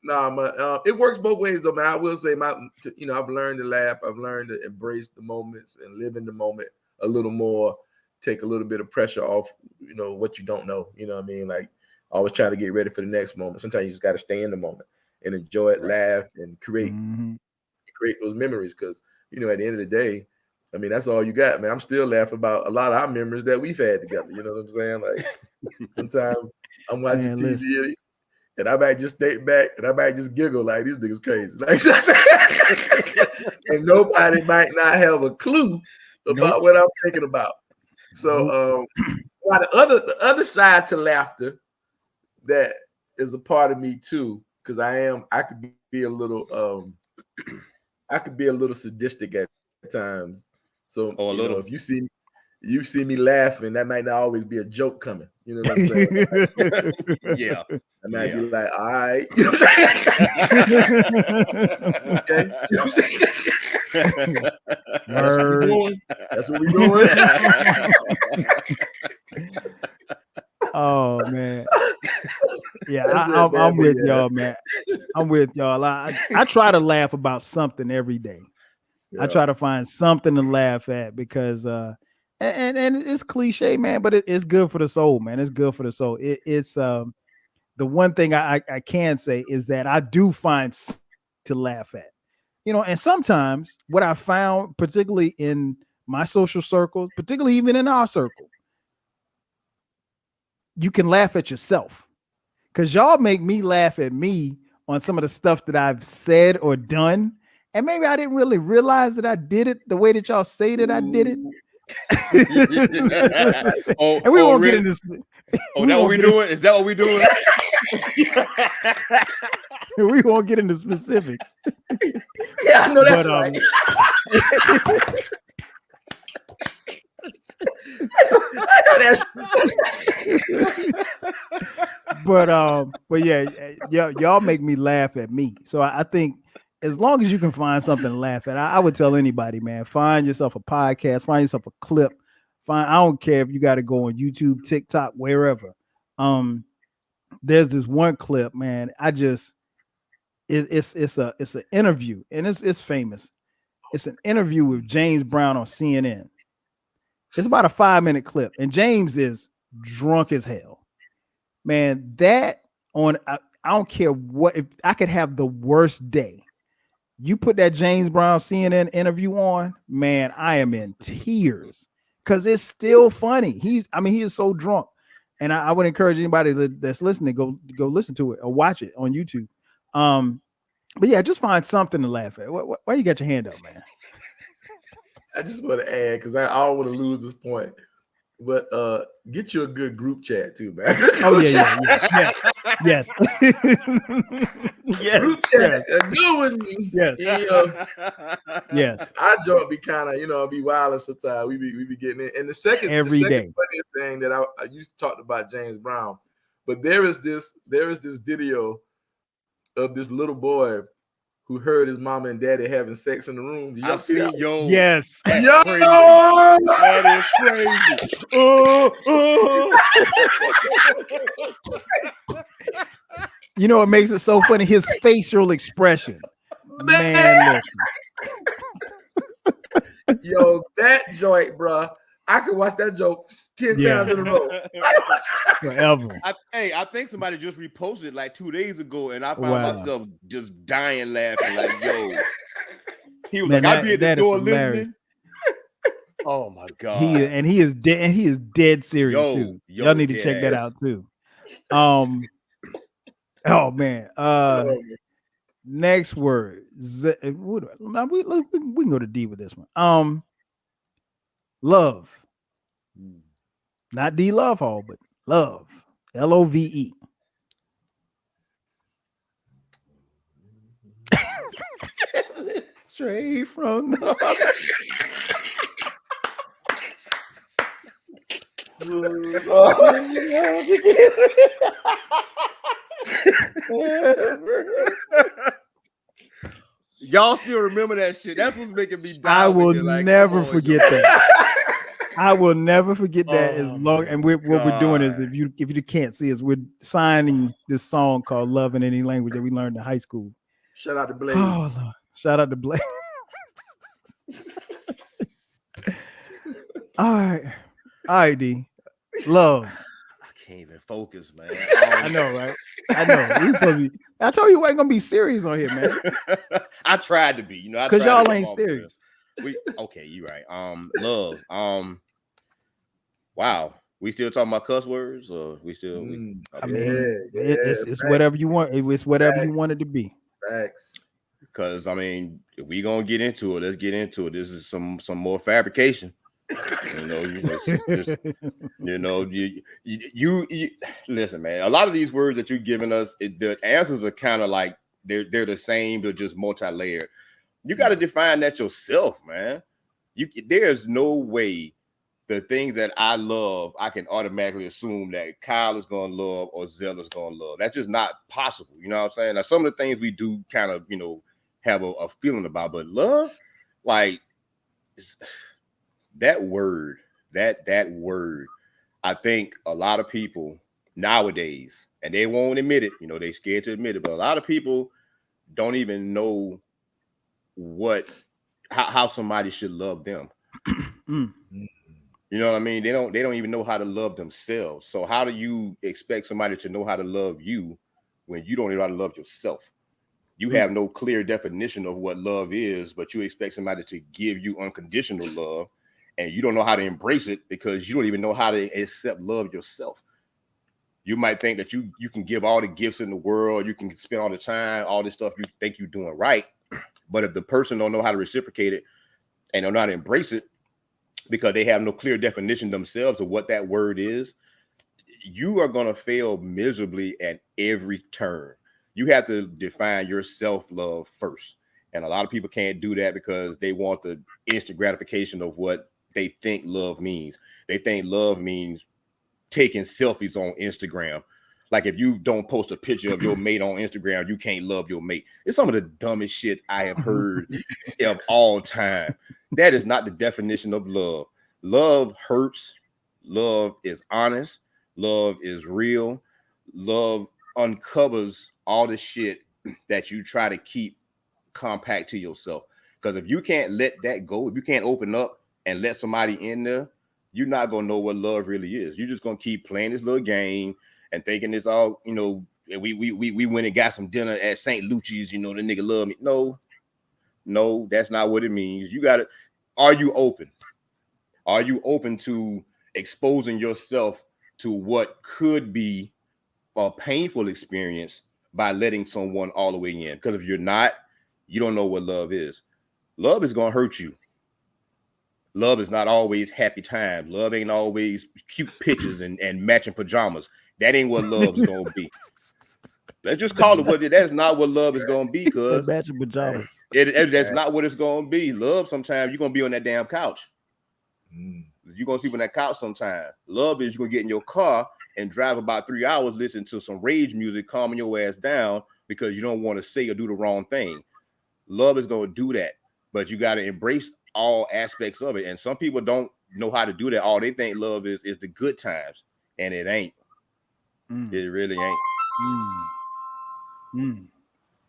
man. it works both ways though, man. I will say I've learned to laugh. I've learned to embrace the moments and live in the moment a little more. Take a little bit of pressure off, what you don't know. You know what I mean? Like always trying to get ready for the next moment. Sometimes you just got to stay in the moment and enjoy it, laugh, and create those memories. Because at the end of the day, I mean, that's all you got, man. I'm still laughing about a lot of our memories that we've had together. You know what I'm saying? Like sometimes I'm watching TV and I might just think back and I might just giggle like these niggas crazy. Like, and nobody might not have a clue about what I'm thinking about. So while the other side to laughter that is a part of me too, because I could be a little sadistic at times. So if you see me laughing, that might not always be a joke coming. You know what I'm saying? Yeah. I might be like, all right. You know what I'm saying? Okay. You know what I'm saying? That's what we're doing. Oh man. Yeah, I'm with y'all, man. I'm with y'all. I try to laugh about something every day. Yeah. I try to find something to laugh at because and it's cliche, man, but it's good for the soul, man. It's good for the soul. It's the one thing I can say is that I do find to laugh at, and sometimes what I found, particularly in my social circles, particularly even in our circle, you can laugh at yourself because y'all make me laugh at me on some of the stuff that I've said or done. And maybe I didn't really realize that I did it the way that y'all say that I did it. And we won't get into this. Oh, that what we doing? Is that what we doing? We won't get into specifics. Yeah, I know that's right. But yeah, y'all make me laugh at me. So I think as long as you can find something to laugh at, I would tell anybody, man, find yourself a podcast, find yourself a clip. I don't care if you got to go on YouTube, TikTok, wherever. There's this one clip, man. It's an interview, and it's famous. It's an interview with James Brown on CNN. It's about a 5-minute clip, and James is drunk as hell. Man, I don't care what, if I could have the worst day. You put that James Brown CNN interview on, man, I am in tears because it's still funny. He is so drunk. And I would encourage anybody that's listening, go listen to it or watch it on YouTube. But yeah, just find something to laugh at. Why you got your hand up, man? I just want to add, because I don't want to lose this point, but get you a good group chat too, man. Oh yeah. Yes. Yes. Group chat, a good one. Yes. Yes. Our joint be kind of, be wilding sometimes. We be getting it. And the second day funniest thing that I used to talk about James Brown, but there is this video of this little boy who heard his mama and daddy having sex in the room. I've seen yo. Yes. Yo, that is crazy. What makes it so funny? His facial expression. Man, yo, that joint, bro. I could watch that joke 10 times in a row. Forever. I think somebody just reposted it like 2 days ago, and I found myself just dying laughing. Like, yo, he was like, "I'll be at the door listening." Oh my god! He is dead. And he is dead serious too. Y'all need to check that out too. Oh man. Next word. Now we can go to D with this one. Love. Not D Love Hall, but love. LOVE. Straight from the Y'all still remember that shit? That's what's making me die. I will never forget that. I will never forget that as long. And what we're doing is, if you can't see us, we're signing this song called "Love in Any Language" that we learned in high school. Shout out to Blaze. Oh, Lord. Shout out to Blaze. All right, D. Love. I can't even focus, man. I know, right? I know. I told you we ain't gonna be serious on here, man. I tried to be, because y'all ain't serious. Okay, you right. Love. Wow. We still talking about cuss words, or we still? Okay. I mean, it's whatever you want. It's whatever you want it to be. Facts. Because if we gonna get into it, let's get into it. This is some more fabrication. You listen, man. A lot of these words that you're giving us, the answers are kind of like they're the same, they're just multi-layered. You got to define that yourself, man. There's no way the things that I love, I can automatically assume that Kyle is gonna love or Zell is gonna love. That's just not possible. You know what I'm saying? Now, some of the things we do kind of, have a feeling about, but love, like that word, that word, I think a lot of people nowadays, and they won't admit it, they scared to admit it, but a lot of people don't even know how somebody should love them. You know what I mean? They don't even know how to love themselves. So how do you expect somebody to know how to love you when you don't even know how to love yourself? You have no clear definition of what love is, but you expect somebody to give you unconditional love, and you don't know how to embrace it because you don't even know how to accept love yourself. You might think that you can give all the gifts in the world, you can spend all the time, all this stuff you think you're doing right, but if the person don't know how to reciprocate it and don't know how to embrace it because they have no clear definition themselves of what that word is, you are going to fail miserably at every turn. You have to define your self-love first. And a lot of people can't do that because they want the instant gratification of what they think love means. They think love means taking selfies on Instagram. Like if you don't post a picture of your mate on Instagram, you can't love your mate. It's some of the dumbest shit I have heard of all time. That is not the definition of love. Love hurts. Love is honest. Love is real. Love uncovers all the shit that you try to keep compact to yourself. Because if you can't let that go, if you can't open up and let somebody in there, you're not gonna know what love really is. You're just gonna keep playing this little game and thinking it's all, we went and got some dinner at St. Lucia's, the nigga love me. No, that's not what it means. Are you open? Are you open to exposing yourself to what could be a painful experience by letting someone all the way in? Because if you're not, you don't know what love is. Love is gonna hurt you. Love is not always happy times. Love ain't always cute pictures and matching pajamas. That ain't what love is gonna be. Let's just call it what it is. That's not what love is gonna be, cuz matching pajamas. That's not what it's gonna be. Love, sometimes you're gonna be on that damn couch. You're gonna sleep on that couch sometime. Love is you're gonna get in your car and drive about 3 hours listening to some rage music, calming your ass down because you don't want to say or do the wrong thing. Love is gonna do that, but you got to embrace all aspects of it. And some people don't know how to do that. All they think love is the good times, and it ain't. It really ain't.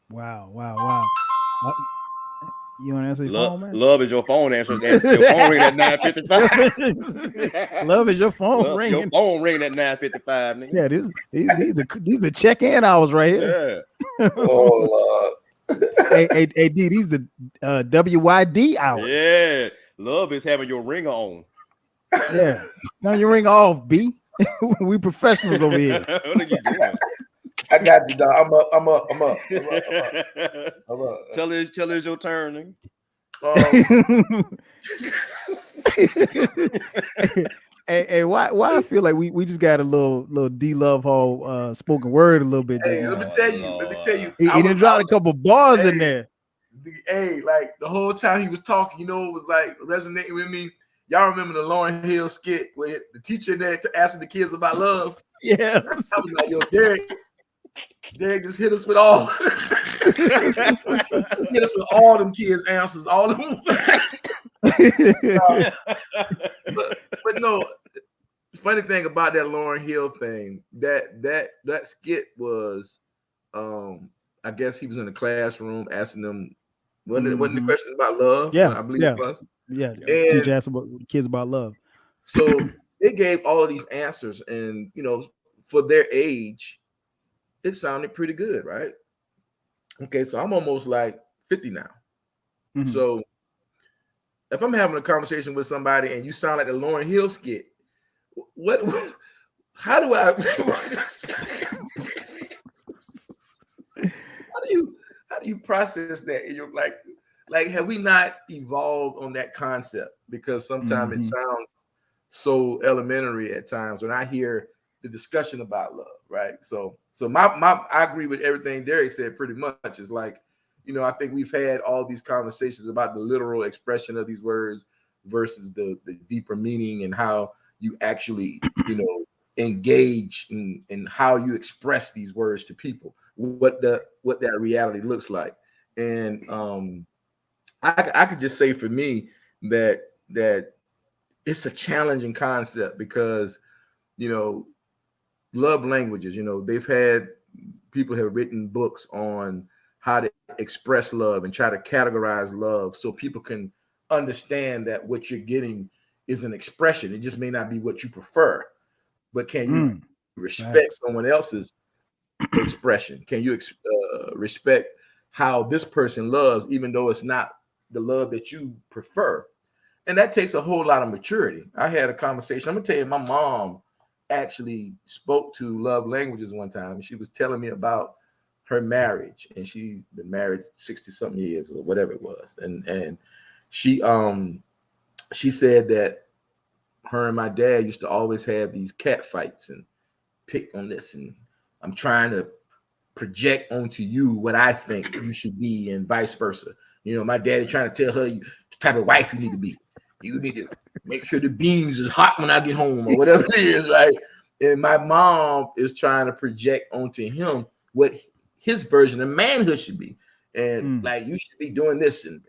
Wow. You want to answer your phone, man? Love is your phone answer. Your phone ringing at 9:55. Love is your phone ringing. Your phone ringing at 9:55. Nigga. Yeah, these are check-in hours right here. Yeah. Oh, hey, D, these the WYD hours. Yeah. Love is having your ringer on. Yeah. Now your ring off, B. We professionals over here. What are you doing? I got you, dog. I'm up. Tell us your turn. Hey, why I feel like we just got a little D Love Hall spoken word a little bit just Hey, now. let me tell you. He done dropped a couple bars in there. Hey, like the whole time he was talking, it was like resonating with me. Y'all remember the Lauryn Hill skit where the teacher there asking the kids about love? Yeah. I was like, yo, Derrick just hit us with all hit us with all them kids' answers, all of them. But no, the funny thing about that Lauryn Hill thing, that skit was I guess he was in the classroom asking them, wasn't the question about love? Yeah, I believe it was. Yeah, and teacher asked about kids about love. So they gave all of these answers, and for their age, it sounded pretty good, right? Okay, so I'm almost like 50 now. Mm-hmm. So if I'm having a conversation with somebody and you sound like the Lauryn Hill skit, how do I how do you process that? And you're like, have we not evolved on that concept? Because sometimes it sounds so elementary at times when I hear the discussion about love, right? So I agree with everything Derrick said pretty much. It's like, I think we've had all these conversations about the literal expression of these words versus the deeper meaning and how you actually, engage in how you express these words to people, what that reality looks like. And I could just say for me that it's a challenging concept because, love languages, people have written books on how to express love and try to categorize love so people can understand that what you're getting is an expression. It just may not be what you prefer, but can you respect someone else's expression? Can you respect how this person loves, even though it's not the love that you prefer? And that takes a whole lot of maturity. I had a conversation. I'm gonna tell you, my mom actually spoke to love languages one time. She was telling me about her marriage, and she'd been married 60-something years or whatever it was. And she said that her and my dad used to always have these cat fights and pick on this, and I'm trying to project onto you what I think you should be, and vice versa. My daddy trying to tell her the type of wife you need to be. You need to make sure the beans is hot when I get home or whatever it is, right? And my mom is trying to project onto him what his version of manhood should be. And like, you should be doing this and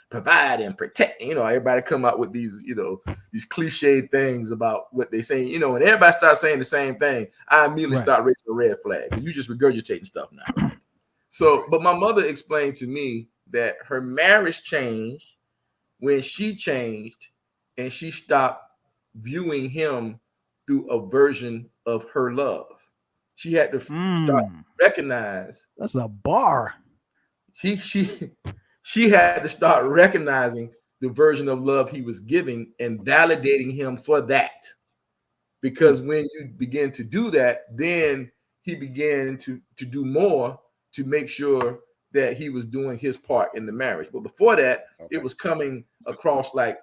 provide and protect. Everybody come out with these, these cliche things about what they say, and everybody starts saying the same thing. I immediately start raising a red flag. You just regurgitating stuff now. Right? So, but my mother explained to me that her marriage changed when she changed and she stopped viewing him through a version of her love. She had to start recognize. That's a bar. She had to start recognizing the version of love he was giving and validating him for that. Because when you begin to do that, then he began to do more to make sure that he was doing his part in the marriage. But before that, it was coming across like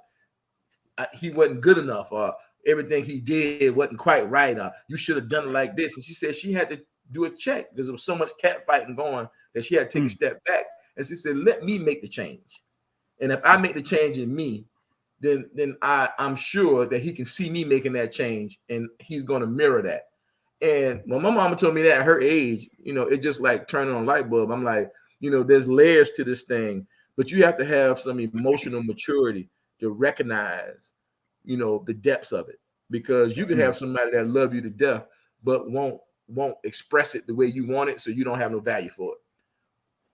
he wasn't good enough, or everything he did wasn't quite right, or you should have done it like this. And she said she had to do a check because there was so much cat fighting going that she had to take a step back. And she said, let me make the change. And if I make the change in me, then I'm sure that he can see me making that change, and he's going to mirror that. And when my mama told me that at her age, it just like turning on a light bulb. I'm like, there's layers to this thing, but you have to have some emotional maturity to recognize, the depths of it, because you can have somebody that love you to death, but won't express it the way you want it. So you don't have no value for it.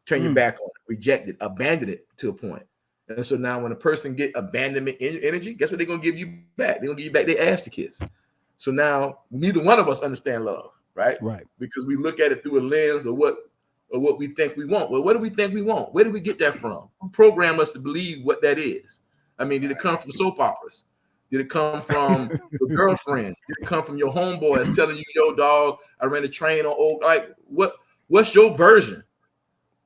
Turn your back on it, reject it, abandon it to a point. And so now when a person get abandonment energy, guess what they're going to give you back? They're going to give you back their ass to kiss. So now neither one of us understand love, right? Right. Because we look at it through a lens of what we think we want. Well, what do we think we want? Where do we get that from? Who programmed us to believe what that is? I mean, did it come from soap operas? Did it come from your girlfriend? Did it come from your homeboys telling you, yo, dog, I ran a train on old, like what's your version?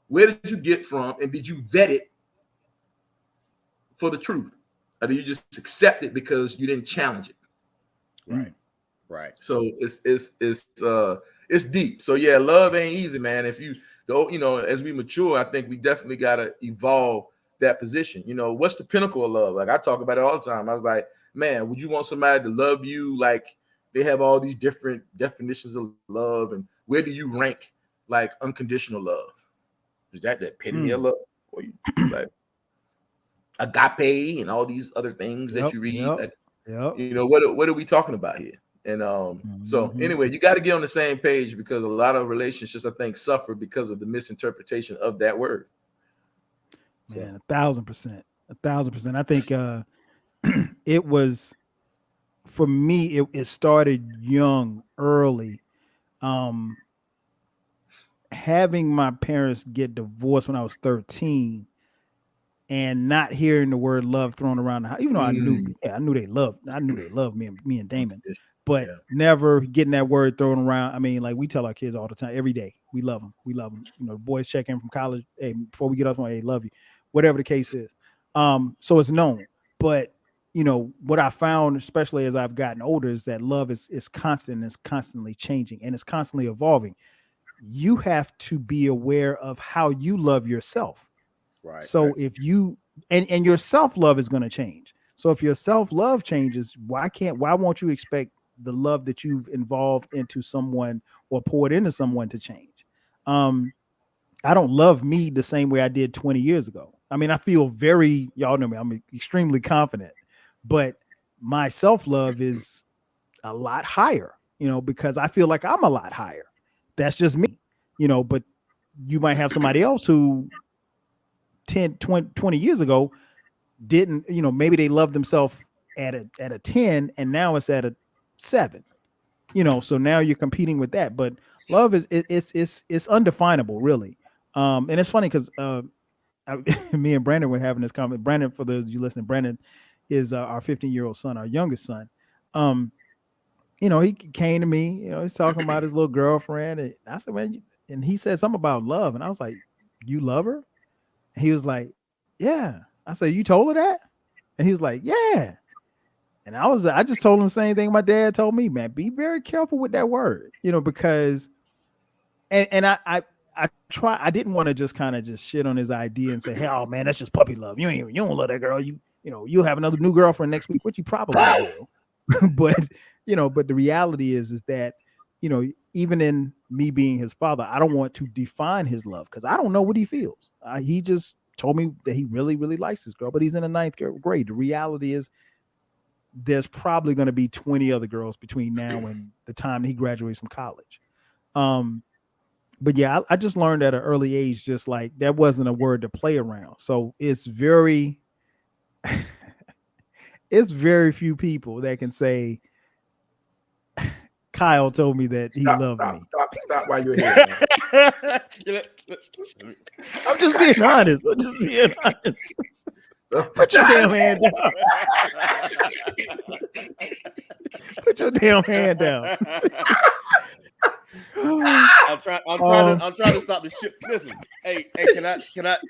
Where did you get from? And did you vet it for the truth? Or do you just accept it because you didn't challenge it? Right. So it's deep. So yeah, love ain't easy, man. If you don't, as we mature, I think we definitely gotta evolve that position. What's the pinnacle of love? Like I talk about it all the time. I was like, man, would you want somebody to love you like they have all these different definitions of love, and where do you rank like unconditional love? Is that the epitome of love? Or you like agape and all these other things that you read? What are we talking about here? And so anyway, you got to get on the same page because a lot of relationships, I think, suffer because of the misinterpretation of that word. Man, 1,000%. 1,000%. I think it was, for me, it started young, early. Having my parents get divorced when I was 13 and not hearing the word love thrown around the house, even though I knew they loved me and Damon, but never getting that word thrown around. I mean, like we tell our kids all the time, every day, we love them. We love them. The boys check in from college. Hey, before we get off, hey, love you, whatever the case is. So it's known, but what I found, especially as I've gotten older, is that love is constant and it's constantly changing and it's constantly evolving. You have to be aware of how you love yourself. Right. So if you and your self-love is going to change. So if your self-love changes, why won't you expect the love that you've involved into someone or poured into someone to change? I don't love me the same way I did 20 years ago. I mean, I feel y'all know me, I'm extremely confident, but my self-love is a lot higher, because I feel like I'm a lot higher. That's just me, but you might have somebody else who 10, 20 years ago didn't, maybe they loved themselves at a 10 and now it's at a 7, so now you're competing with that. But love it's undefinable, really. And it's funny because me and Brandon were having this comment. Brandon, for those of you listening, Brandon is our 15-year-old son, our youngest son. He came to me, he's talking about his little girlfriend. And I said, man, and he said something about love. And I was like, you love her? And he was like, yeah. I said, you told her that? And he was like, yeah. And I just told him the same thing my dad told me, man, be very careful with that word, because, and I didn't want to just kind of just shit on his idea and say, hey, oh man, that's just puppy love. You don't love that girl. You'll have another new girlfriend next week, which you probably will. But the reality is that, even in me being his father, I don't want to define his love because I don't know what he feels. He just told me that he really, really likes this girl, but he's in the 9th grade. The reality is there's probably going to be 20 other girls between now and the time he graduates from college. But yeah, I just learned at an early age, just like that wasn't a word to play around. So it's very few people that can say, Kyle told me that he loved me. Stop while you're here. I'm just being honest. Put your damn hand down. Put your damn hand down. I'm trying to stop the shit. Listen, hey,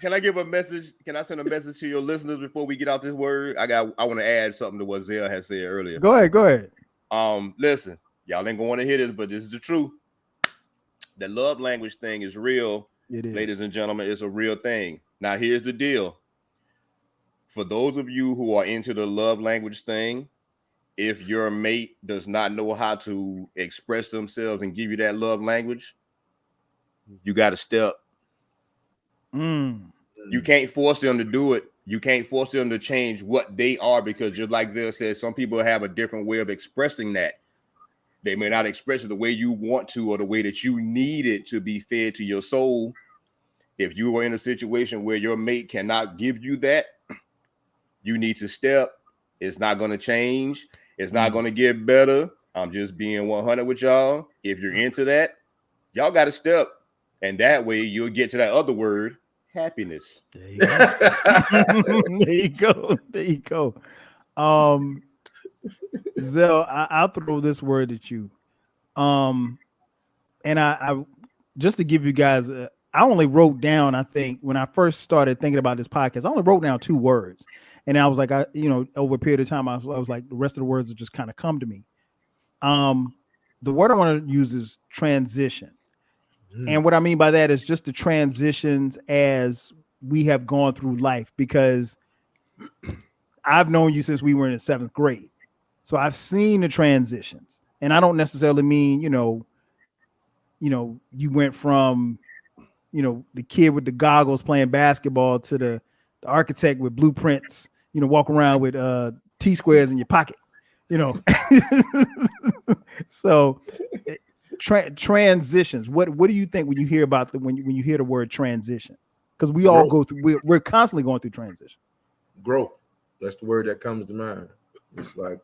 can I give a message? Can I send a message to your listeners before we get out this word? I want to add something to what Zell has said earlier. Go ahead. Listen, y'all ain't gonna want to hear this, but this is the truth. The love language thing is real. It is. Ladies and gentlemen, it's a real thing. Now, here's the deal. For those of you who are into the love language thing, if your mate does not know how to express themselves and give you that love language, you got to step. You can't force them to do it. You can't force them to change what they are, because just like Zell said, some people have a different way of expressing that. They may not express it the way you want to or the way that you need it to be fed to your soul. If you are in a situation where your mate cannot give you that, you need to step. It's not going to change. It's not going to get better. I'm just being 100 with y'all. If you're into that, y'all got to step. And that way you'll get to that other word, happiness. There you go. There you go. Zell, I'll throw this word at you. Um, and I just to give you guys, I only wrote down. I think when I first started thinking about this podcast, I only wrote down 2 words, and I was like, over a period of time, I was like, the rest of the words will just kind of come to me. Um, the word I want to use is transition, and what I mean by that is just the transitions as we have gone through life, because I've known you since we were in the 7th grade. So I've seen the transitions. And I don't necessarily mean, you went from, the kid with the goggles playing basketball to the architect with blueprints, walk around with T squares in your pocket, you know. So transitions. What do you think when you hear about when you hear the word transition? Because we all Growth. go through, we're constantly going through transition. Growth. That's the word that comes to mind. It's like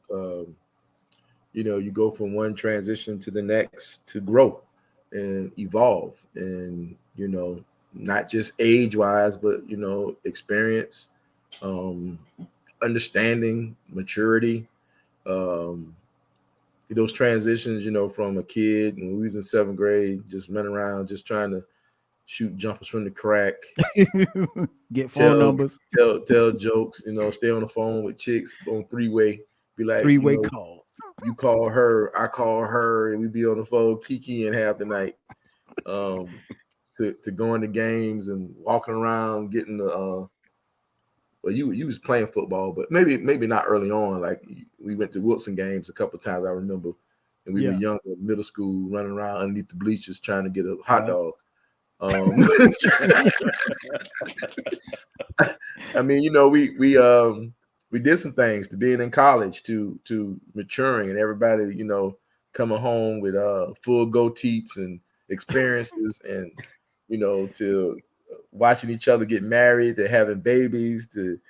you go from one transition to the next to grow and evolve, and not just age wise, but experience, um, understanding, maturity. Um, those transitions, from a kid when we was in 7th grade, just running around, just trying to shoot jumpers from the crack, Get phone tell numbers, tell jokes, stay on the phone with chicks on 3-way, be like, three-way calls. you call her, I call her, and we be on the phone kikiing half the night. Um, to going to games and walking around, getting the well, you was playing football, but maybe not early on. Like we went to Wilson games a couple of times, I remember, and we were Yeah. young, middle school, running around underneath the bleachers trying to get a hot Right. dog. I mean, we did some things to being in college to maturing and everybody, coming home with full goatees and experiences and to watching each other get married, to having babies, to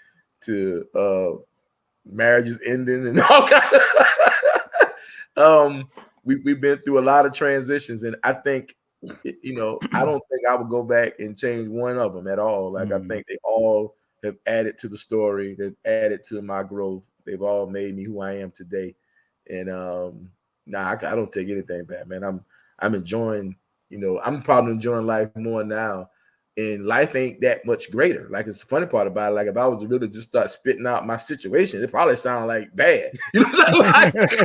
marriages ending and all kind of we've been through a lot of transitions, and I think I don't think I would go back and change one of them at all. Like I think they all have added to the story. They've added to my growth. They've all made me who I am today. And I don't take anything back, man. I'm enjoying. I'm probably enjoying life more now. And life ain't that much greater. Like it's the funny part about it. Like if I was to really just start spitting out my situation, it probably sound like bad. You know what I'm saying?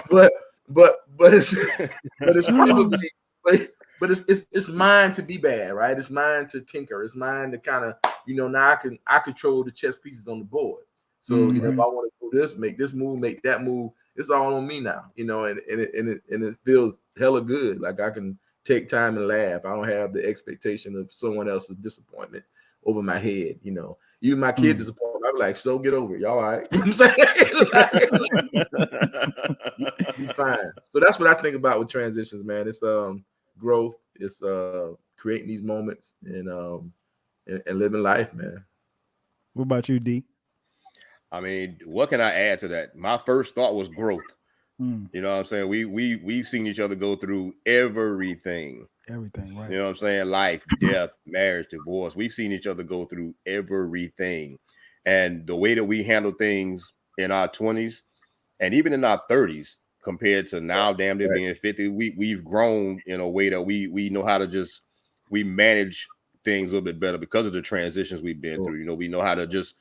but it's probably but it's mine to be bad, right? It's mine to tinker. It's mine to kind of now I control the chess pieces on the board. So if I want to do this, make this move, make that move, it's all on me now. And it feels hella good. Like I can take time and laugh. I don't have the expectation of someone else's disappointment over my head. Even my kid disappointment, I'm like, so get over it. Y'all all right? You know what I'm saying? Be fine. So that's what I think about with transitions, man. It's growth. It's creating these moments and living life, man. What about you, D? I mean, what can I add to that? My first thought was growth. Mm, You know what I'm saying? We've seen each other go through everything. everything, right? You know what I'm saying? Life, death, marriage, divorce. We've seen each other go through everything. And the way that we handle things in our 20s and even in our 30s compared to now, damn near being 50, we've grown in a way that we know how to we manage things a little bit better because of the transitions we've been through. We know how to just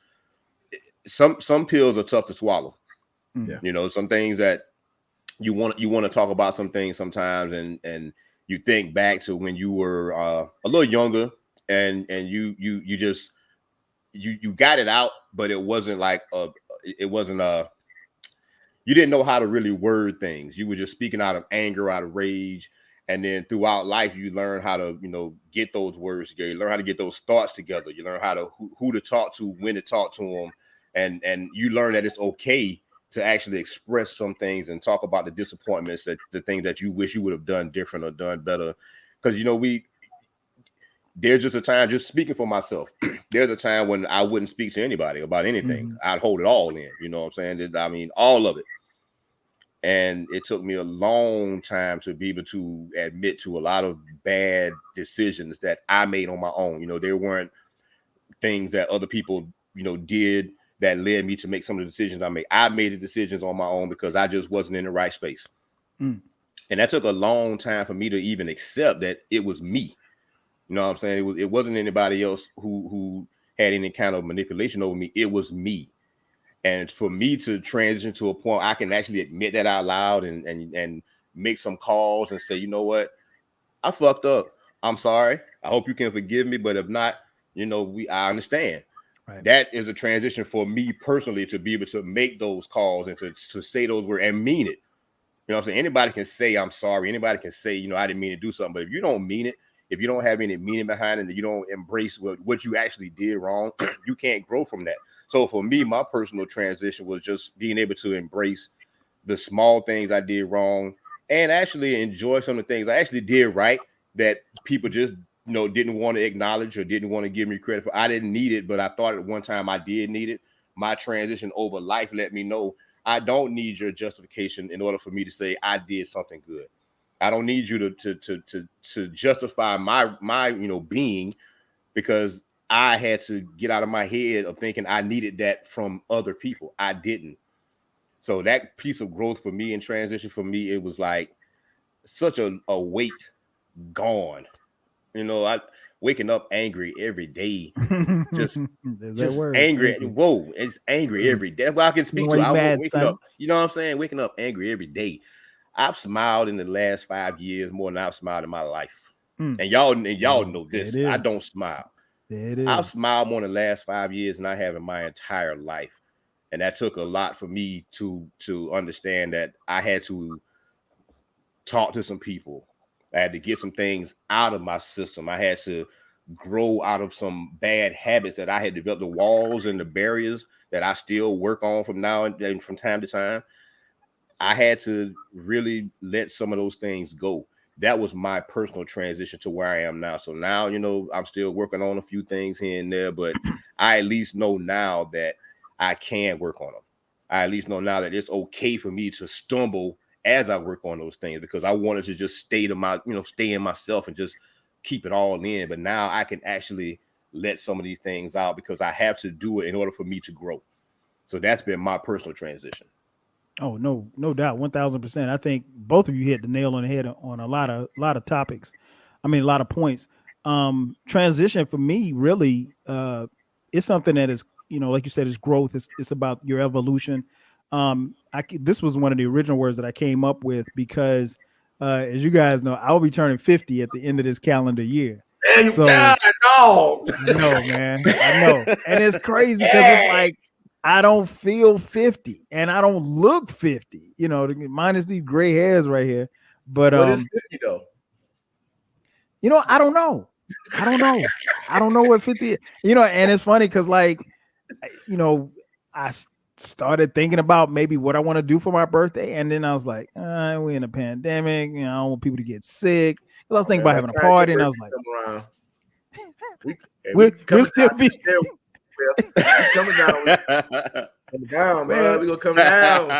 some pills are tough to swallow. Yeah. Some things that you want to talk about some things sometimes, and you think back to when you were a little younger, and you just you got it out, but it wasn't like you didn't know how to really word things. You were just speaking out of anger, out of rage. And then throughout life, you learn how to, get those words together. You learn how to get those thoughts together. You learn how to who to talk to, when to talk to them, and you learn that it's okay to actually express some things and talk about the disappointments, that the things that you wish you would have done different or done better. Because there's just a time, just speaking for myself, there's a time when I wouldn't speak to anybody about anything. I'd hold it all in. You know what I'm saying? I mean, all of it. And it took me a long time to be able to admit to a lot of bad decisions that I made on my own. There weren't things that other people, did that led me to make some of the decisions I made. I made the decisions on my own because I just wasn't in the right space. And that took a long time for me to even accept that it was me. You know what I'm saying? It wasn't anybody else who had any kind of manipulation over me. It was me. And for me to transition to a point I can actually admit that out loud and make some calls and say, you know what, I fucked up. I'm sorry. I hope you can forgive me. But if not, I understand. Right. That is a transition for me personally to be able to make those calls and to say those words and mean it. You know what I'm saying? Anybody can say I'm sorry. Anybody can say, I didn't mean to do something. But if you don't mean it, if you don't have any meaning behind it, and you don't embrace what you actually did wrong, you can't grow from that. So for me, my personal transition was just being able to embrace the small things I did wrong and actually enjoy some of the things I actually did right that people just didn't want to acknowledge or didn't want to give me credit for. I didn't need it, but I thought at one time I did need it. My transition over life let me know I don't need your justification in order for me to say I did something good. I don't need you to justify my being, because I had to get out of my head of thinking I needed that from other people. I didn't. So that piece of growth for me and transition for me, it was like such a weight gone. I waking up angry every day, just angry. Whoa, it's angry every day. Well, I can speak to. I won't waking up. You know what I'm saying? Waking up angry every day. I've smiled in the last 5 years more than I've smiled in my life. And y'all know this. I don't smile. I've smiled more in the last 5 years than I have in my entire life. And that took a lot for me to understand that I had to talk to some people. I had to get some things out of my system. I had to grow out of some bad habits that I had developed, the walls and the barriers that I still work on from now and from time to time. I had to really let some of those things go. That was my personal transition to where I am now. So now, I'm still working on a few things here and there, but I at least know now that I can work on them. I at least know now that it's okay for me to stumble as I work on those things, because I wanted to just stay in myself and just keep it all in. But now I can actually let some of these things out because I have to do it in order for me to grow. So that's been my personal transition. Oh, no doubt. 1,000%. I think both of you hit the nail on the head on a lot of topics. I mean, a lot of points. Transition for me really is something that is, like you said, is growth. It's about your evolution. This was one of the original words that I came up with because, as you guys know, I will be turning 50 at the end of this calendar year. And so, God, no. I know, man. I know. And it's crazy because it's like, I don't feel 50 and I don't look 50, minus these gray hairs right here. But what is 50 though? I don't know. I don't know what 50 is. And it's funny because I started thinking about maybe what I want to do for my birthday. And then I was like, we're in a pandemic. I don't want people to get sick. I was thinking about having a party and I was like, we'll still be coming down, man. We're gonna come down.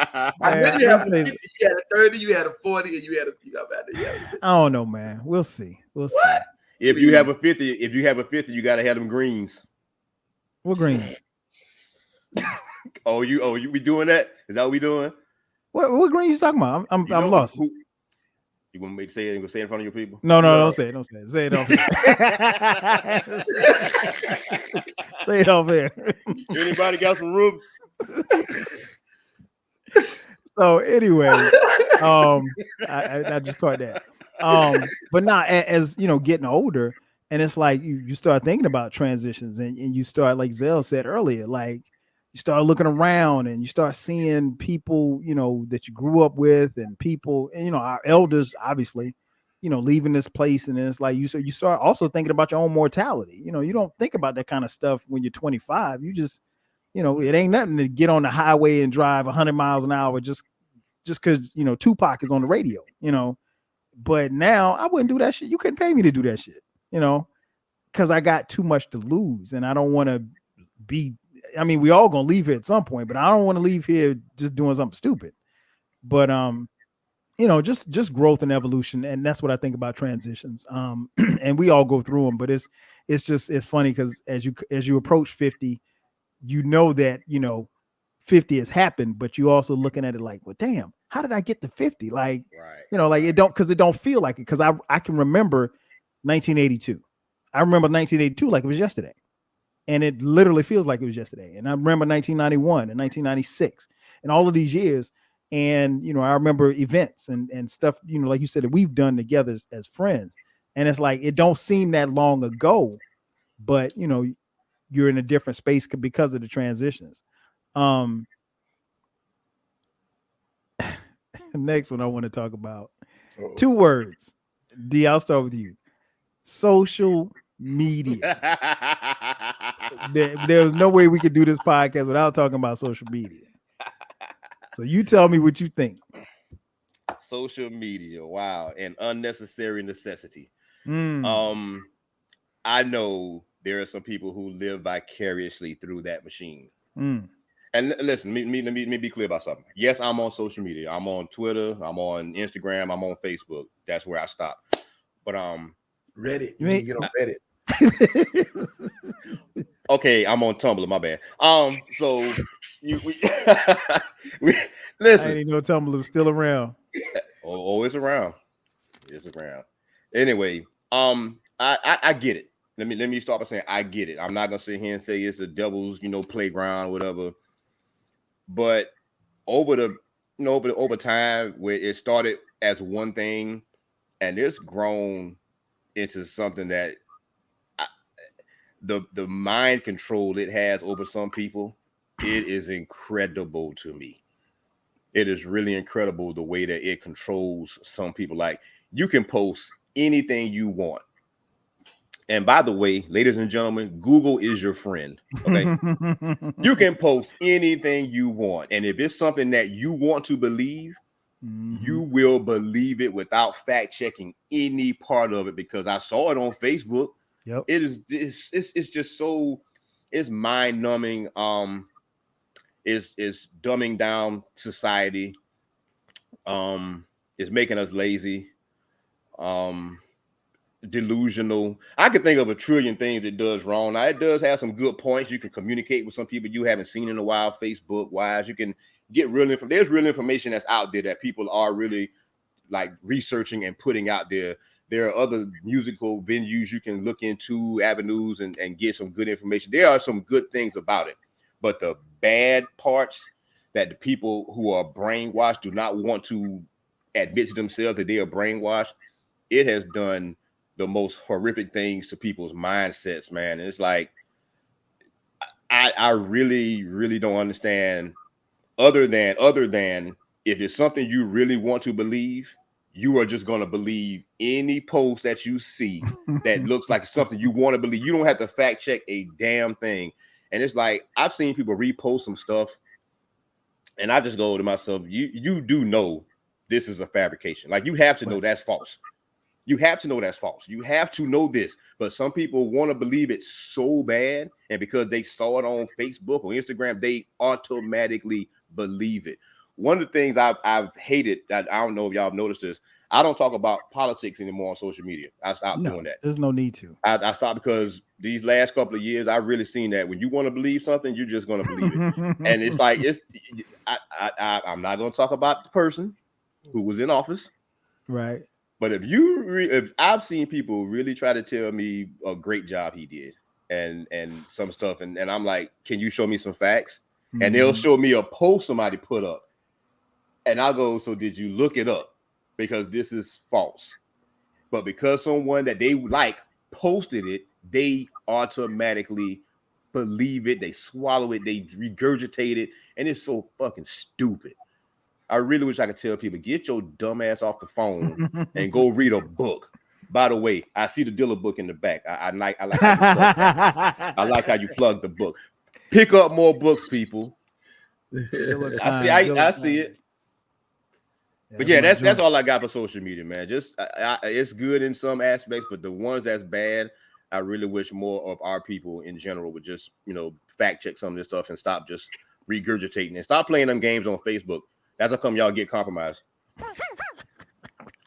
I knew you had a 50, you had a 30, you had a 40, and you got better. I don't know, man. We'll see. What? If you have a 50, you gotta have them greens. What greens? Oh, you be doing that? Is that what we doing? What greens you talking about? I'm lost. You want me to say it and go say it in front of your people? No, don't say it. Don't say it. Say it off here. Say it off here. Anybody got some rooms? So anyway, I just caught that. But now as getting older, and it's like you start thinking about transitions and you start, like Zell said earlier, like you start looking around and you start seeing people, that you grew up with and people, and, our elders, obviously, leaving this place. And then it's like, you start also thinking about your own mortality. You don't think about that kind of stuff when you're 25. You just, it ain't nothing to get on the highway and drive 100 miles an hour just because, Tupac is on the radio, but now I wouldn't do that shit. You couldn't pay me to do that shit, because I got too much to lose and I don't want to be, we all gonna leave here at some point, but I don't want to leave here just doing something stupid. But just growth and evolution, and that's what I think about transitions. And we all go through them, but it's funny because as you approach 50, you know that, 50 has happened, but you also looking at it like, well, damn, how did I get to 50? Like, Right. like it don't, because it don't feel like it. Because I can remember 1982. I remember 1982 like it was yesterday. And it literally feels like it was yesterday. And I remember 1991 and 1996 and all of these years. And, I remember events and stuff, like you said, that we've done together as friends. And it's like, it don't seem that long ago, but, you're in a different space because of the transitions. The next one I want to talk about, Uh-oh. 2 words. D, I'll start with you. Social media. There was no way we could do this podcast without talking about social media. So you tell me what you think. Social media, wow, an unnecessary necessity. Mm, Um, I know there are some people who live vicariously through that machine. mm. And listen, let me be clear about something. Yes, I'm on social media. I'm on Twitter. I'm on Instagram. I'm on Facebook. That's where I stop. But Reddit. You You need ain't. to get on Reddit. okay, I'm on Tumblr. My bad. So we we I listen. ain't no Tumblr was still around. It's around. It's around. Anyway, I get it. Let me start by saying I get it. I'm not gonna sit here and say it's the devil's playground, whatever. But over the over time, where it started as one thing, and it's grown into something that I, the mind control it has over some people, it is incredible to me. It is really incredible the way that it controls some people. Like you can post anything you want. And by the way, ladies and gentlemen, Google is your friend. Okay. You can post anything you want. And if it's something that you want to believe, you will believe it without fact checking any part of it because I saw it on Facebook. Yep. It is it's just so it's mind numbing. Is dumbing down society. It's making us lazy. Um, Delusional. I can think of a trillion things it does wrong. Now it does have some good points. You can communicate with some people you haven't seen in a while, Facebook wise. You can get real information. There's real information that's out there that people are really like researching and putting out there. There are other musical venues you can look into, avenues, and get some good information. There are some good things about it, but the bad parts that the people who are brainwashed do not want to admit to themselves that they are brainwashed, it has done the most horrific things to people's mindsets, man. And it's like I really, really don't understand. Other than if it's something you really want to believe, you are just gonna believe any post that you see that looks like something you want to believe. You don't have to fact check a damn thing. And it's like I've seen people repost some stuff, and I just go to myself, you do know this is a fabrication. Like you have to know that's false. You have to know that's false. You have to know this. But some people want to believe it so bad. And because they saw it on Facebook or Instagram, they automatically believe it. One of the things I've hated, that I don't know if y'all have noticed this, I don't talk about politics anymore on social media. I stopped doing that. There's no need to. I stopped because these last couple of years, I've really seen that when you want to believe something, you're just going to believe it. And it's like, I'm not going to talk about the person who was in office. Right. But if I've seen people really try to tell me a great job he did and some stuff, and I'm like, can you show me some facts? And they'll show me a post somebody put up. And I'll go, so did you look it up? Because this is false. But because someone that they like posted it, they automatically believe it, they swallow it, they regurgitate it, and it's so fucking stupid. I really wish I could tell people, get your dumb ass off the phone and go read a book. By the way, I see the Dilla book in the back. I like how you plug that. I like how you plug the book. Pick up more books, people. I see it. But yeah, that's all I got for social media, man. Just it's good in some aspects, but the ones that's bad, I really wish more of our people in general would just fact check some of this stuff and stop just regurgitating and stop playing them games on Facebook. That's how come y'all get compromised.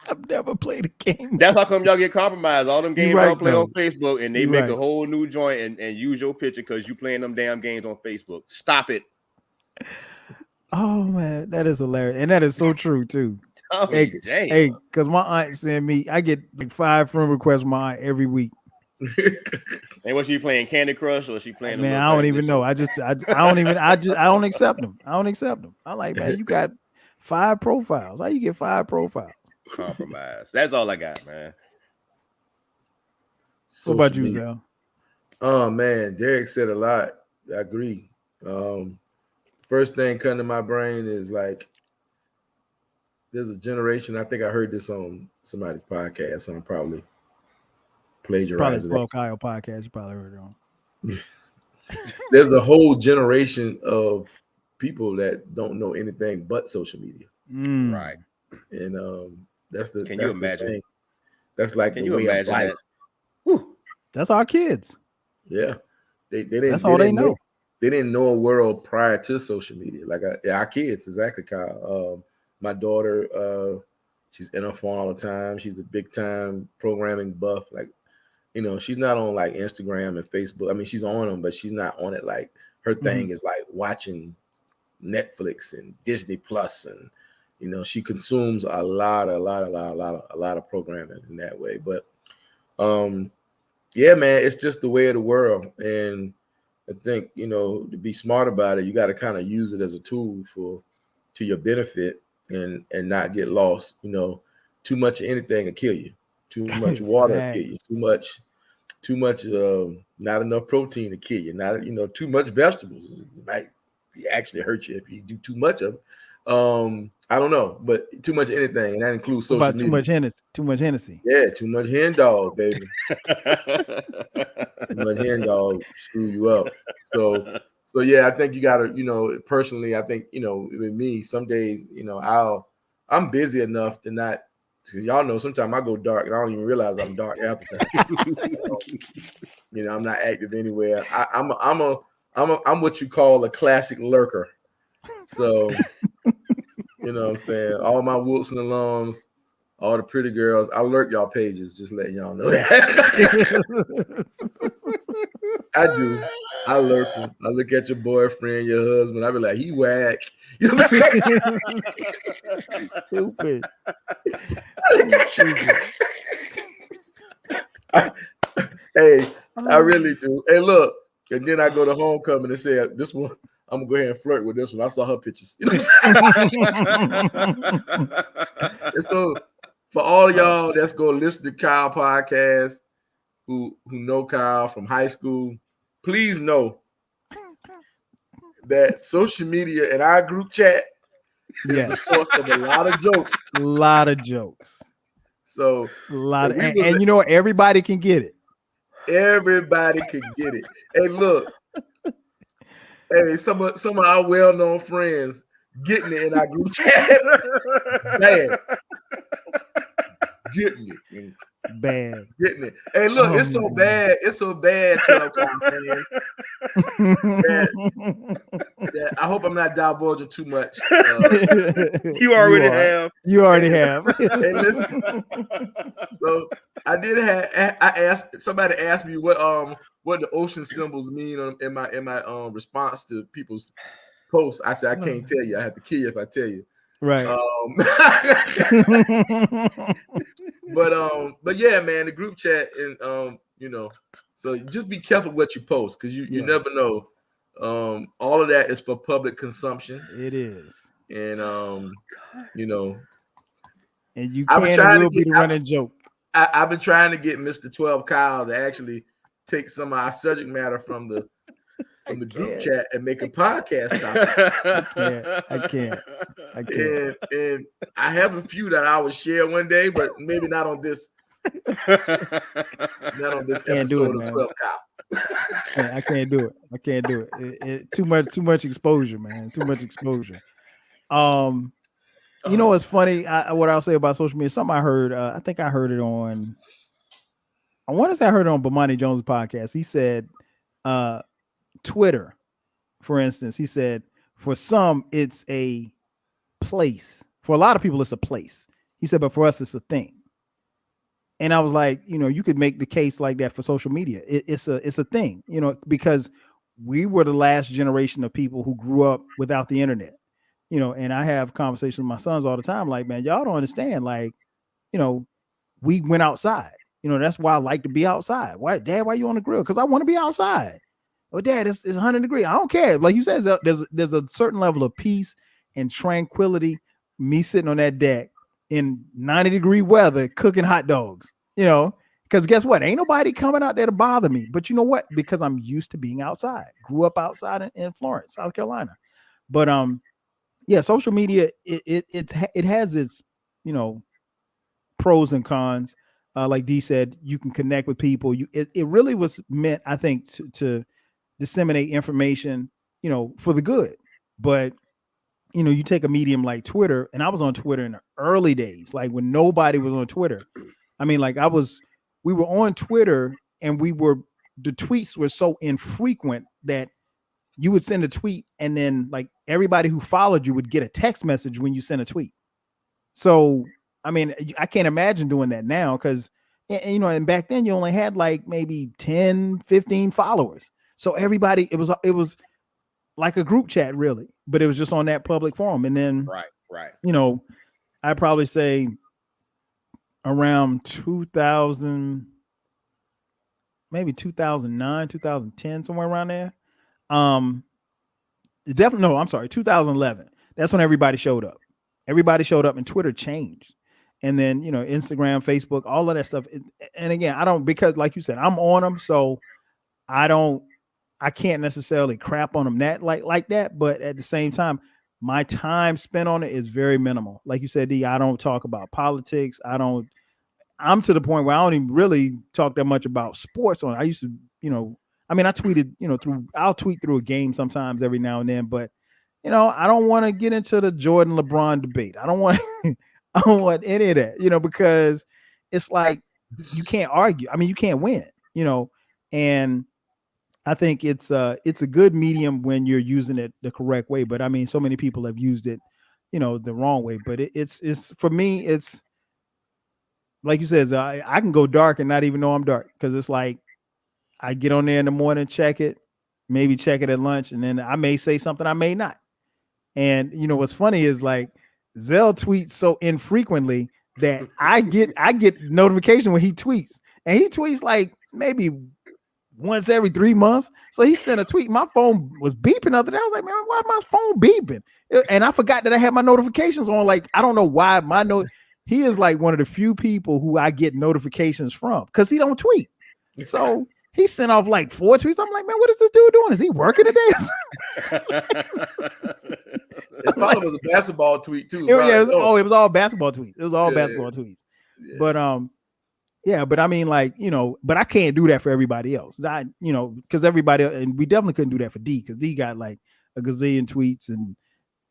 I've never played a game. That's how come y'all get compromised. All them games y'all play on though. Facebook, and they You make right. a whole new joint and use your picture because you playing them damn games on Facebook. Stop it. Oh man, that is hilarious, and that is so true too. I mean, damn. Hey, because my aunt sent me, I get like 5 friend requests from my aunt every week. And was she playing Candy Crush or she playing? Man, I don't even know. I don't accept them. I don't accept them. I'm like, man, you got 5 profiles. How you get 5 profiles? Compromise. That's all I got, man. What about you, Zell? Oh man, Derrick said a lot. I agree. First thing coming to my brain is like there's a generation. I think I heard this on somebody's podcast. So I'm probably plagiarizing. Probably Kyle podcast. You probably heard it on. There's a whole generation of people that don't know anything but social media. Right. And that's the. Can that's you imagine? The thing. That's like. Can you imagine that? That's our kids. Yeah, they didn't. That's all they know. They didn't know a world prior to social media. Like our kids, exactly, Kyle. My daughter, she's in her phone all the time. She's a big time programming buff. Like, you know, she's not on like Instagram and Facebook. I mean, she's on them, but she's not on it. Like her thing is like watching Netflix and Disney Plus, and you know, she consumes a lot of programming in that way. But yeah, man, it's just the way of the world, and I think, you know, to be smart about it, you got to kind of use it as a tool to your benefit and not get lost. You know, too much of anything will kill you. Too much water will kill you. Too much not enough protein to kill you. Not, you know, too much vegetables might actually hurt you if you do too much of it. I don't know, but too much anything, and that includes social media. Too much Hennessy. Too much Hennessy. Yeah, too much hen dog, baby. Too much hen dog screw you up. So yeah, I think you gotta, you know, personally, I think, you know, with me, some days, you know, I'm busy enough to not. Y'all know sometimes I go dark and I don't even realize I'm dark half the time. You know, I'm not active anywhere. I'm what you call a classic lurker. So, you know what I'm saying? All my Wilson alums, all the pretty girls, I lurk y'all pages, just letting y'all know that. I do. I lurk them. I look at your boyfriend, your husband. I be like, he whack. You know what I'm saying? Stupid. Hey, I really do. Hey, look, and then I go to homecoming and say, this one, I'm gonna go ahead and flirt with this one. I saw her pictures. You know what I'm saying? And so for all y'all that's gonna listen to Kyle podcast, who know Kyle from high school, please know that social media and our group chat is the source of a lot of jokes. A lot of jokes. So a lot of, and you know, everybody can get it. Everybody can get it. Hey, look. Hey, some of our well-known friends getting it in our group chat. Bad. Getting it. Bad. Getting it. Hey, look, it's so bad. It's so bad, 12 fans. That I hope I'm not divulging too much. You already have. You already have. Hey, listen. So somebody asked me what the ocean symbols mean in my response to people's posts. I said I can't tell you. I have to kill you if I tell you. Right. But yeah, man, the group chat and you know, so just be careful what you post because you never know. All of that is for public consumption. It is. And you know, and you can and will be the running joke. I've been trying to get Mr. 12 Kyle to actually take some of our subject matter from the group chat and make a podcast topic. I can't. And I have a few that I will share one day, but maybe not on this. Not on this episode of 12 Kyle. I can't do it. Too much exposure, man. Too much exposure. You know what's funny? What I'll say about social media. Something I heard. I think I heard it on. I want to say I heard it on Bomani Jones' podcast. He said, Twitter, for instance, he said for some it's a place. For a lot of people, it's a place. He said, but for us, it's a thing. And I was like, you could make the case like that for social media. It's a thing, because we were the last generation of people who grew up without the internet, and I have conversations with my sons all the time. Like, man, y'all don't understand. Like, we went outside. That's why I like to be outside. Why, Dad, why you on the grill? Because I want to be outside. Oh, Dad, it's 100 degrees. I don't care. Like you said, there's a certain level of peace and tranquility. Me sitting on that deck in 90-degree weather, cooking hot dogs, because guess what? Ain't nobody coming out there to bother me. But you know what? Because I'm used to being outside. Grew up outside in Florence, South Carolina. But yeah, social media, it has its, pros and cons. Like D said, you can connect with people. It really was meant, I think, to disseminate information, for the good. But you take a medium like Twitter, and I was on Twitter in the early days, like when nobody was on Twitter. I mean, like we were on Twitter, and the tweets were so infrequent that you would send a tweet, and then like everybody who followed you would get a text message when you sent a tweet. So, I mean, I can't imagine doing that now because, and back then you only had like maybe 10, 15 followers. So everybody, it was like a group chat really, but it was just on that public forum. And then, right. I'd probably say around 2000, maybe 2009, 2010, somewhere around there. Definitely, no, I'm sorry, 2011. That's when everybody showed up. Everybody showed up and Twitter changed. And then, Instagram, Facebook, all of that stuff. And again, I don't, because like you said, I'm on them. So I can't necessarily crap on them like that. But at the same time, my time spent on it is very minimal. Like you said, D, I don't talk about politics. I'm to the point where I don't even really talk that much about sports on it. I used to, I tweeted, I'll tweet through a game sometimes every now and then, but I don't want to get into the Jordan LeBron debate. I don't want any of that, because it's like you can't argue. I mean, you can't win, and I think it's a good medium when you're using it the correct way. But I mean, so many people have used it, the wrong way. But it's for me, it's like you said, I can go dark and not even know I'm dark because it's like I get on there in the morning, check it, maybe check it at lunch, and then I may say something, I may not. And what's funny is like Zell tweets so infrequently that I get notification when he tweets, and he tweets like maybe once every 3 months. So he sent a tweet. My phone was beeping the other day. I was like, man, why my phone beeping? And I forgot that I had my notifications on. Like, I don't know why he is like one of the few people who I get notifications from because he don't tweet. So he sent off like 4 tweets. I'm like, man, what is this dude doing? Is he working today? It probably was a basketball tweet too. It was all basketball tweets. It was all basketball tweets. Yeah. But yeah, but I mean, like, but I can't do that for everybody else. Because everybody, and we definitely couldn't do that for D because D got like a gazillion tweets and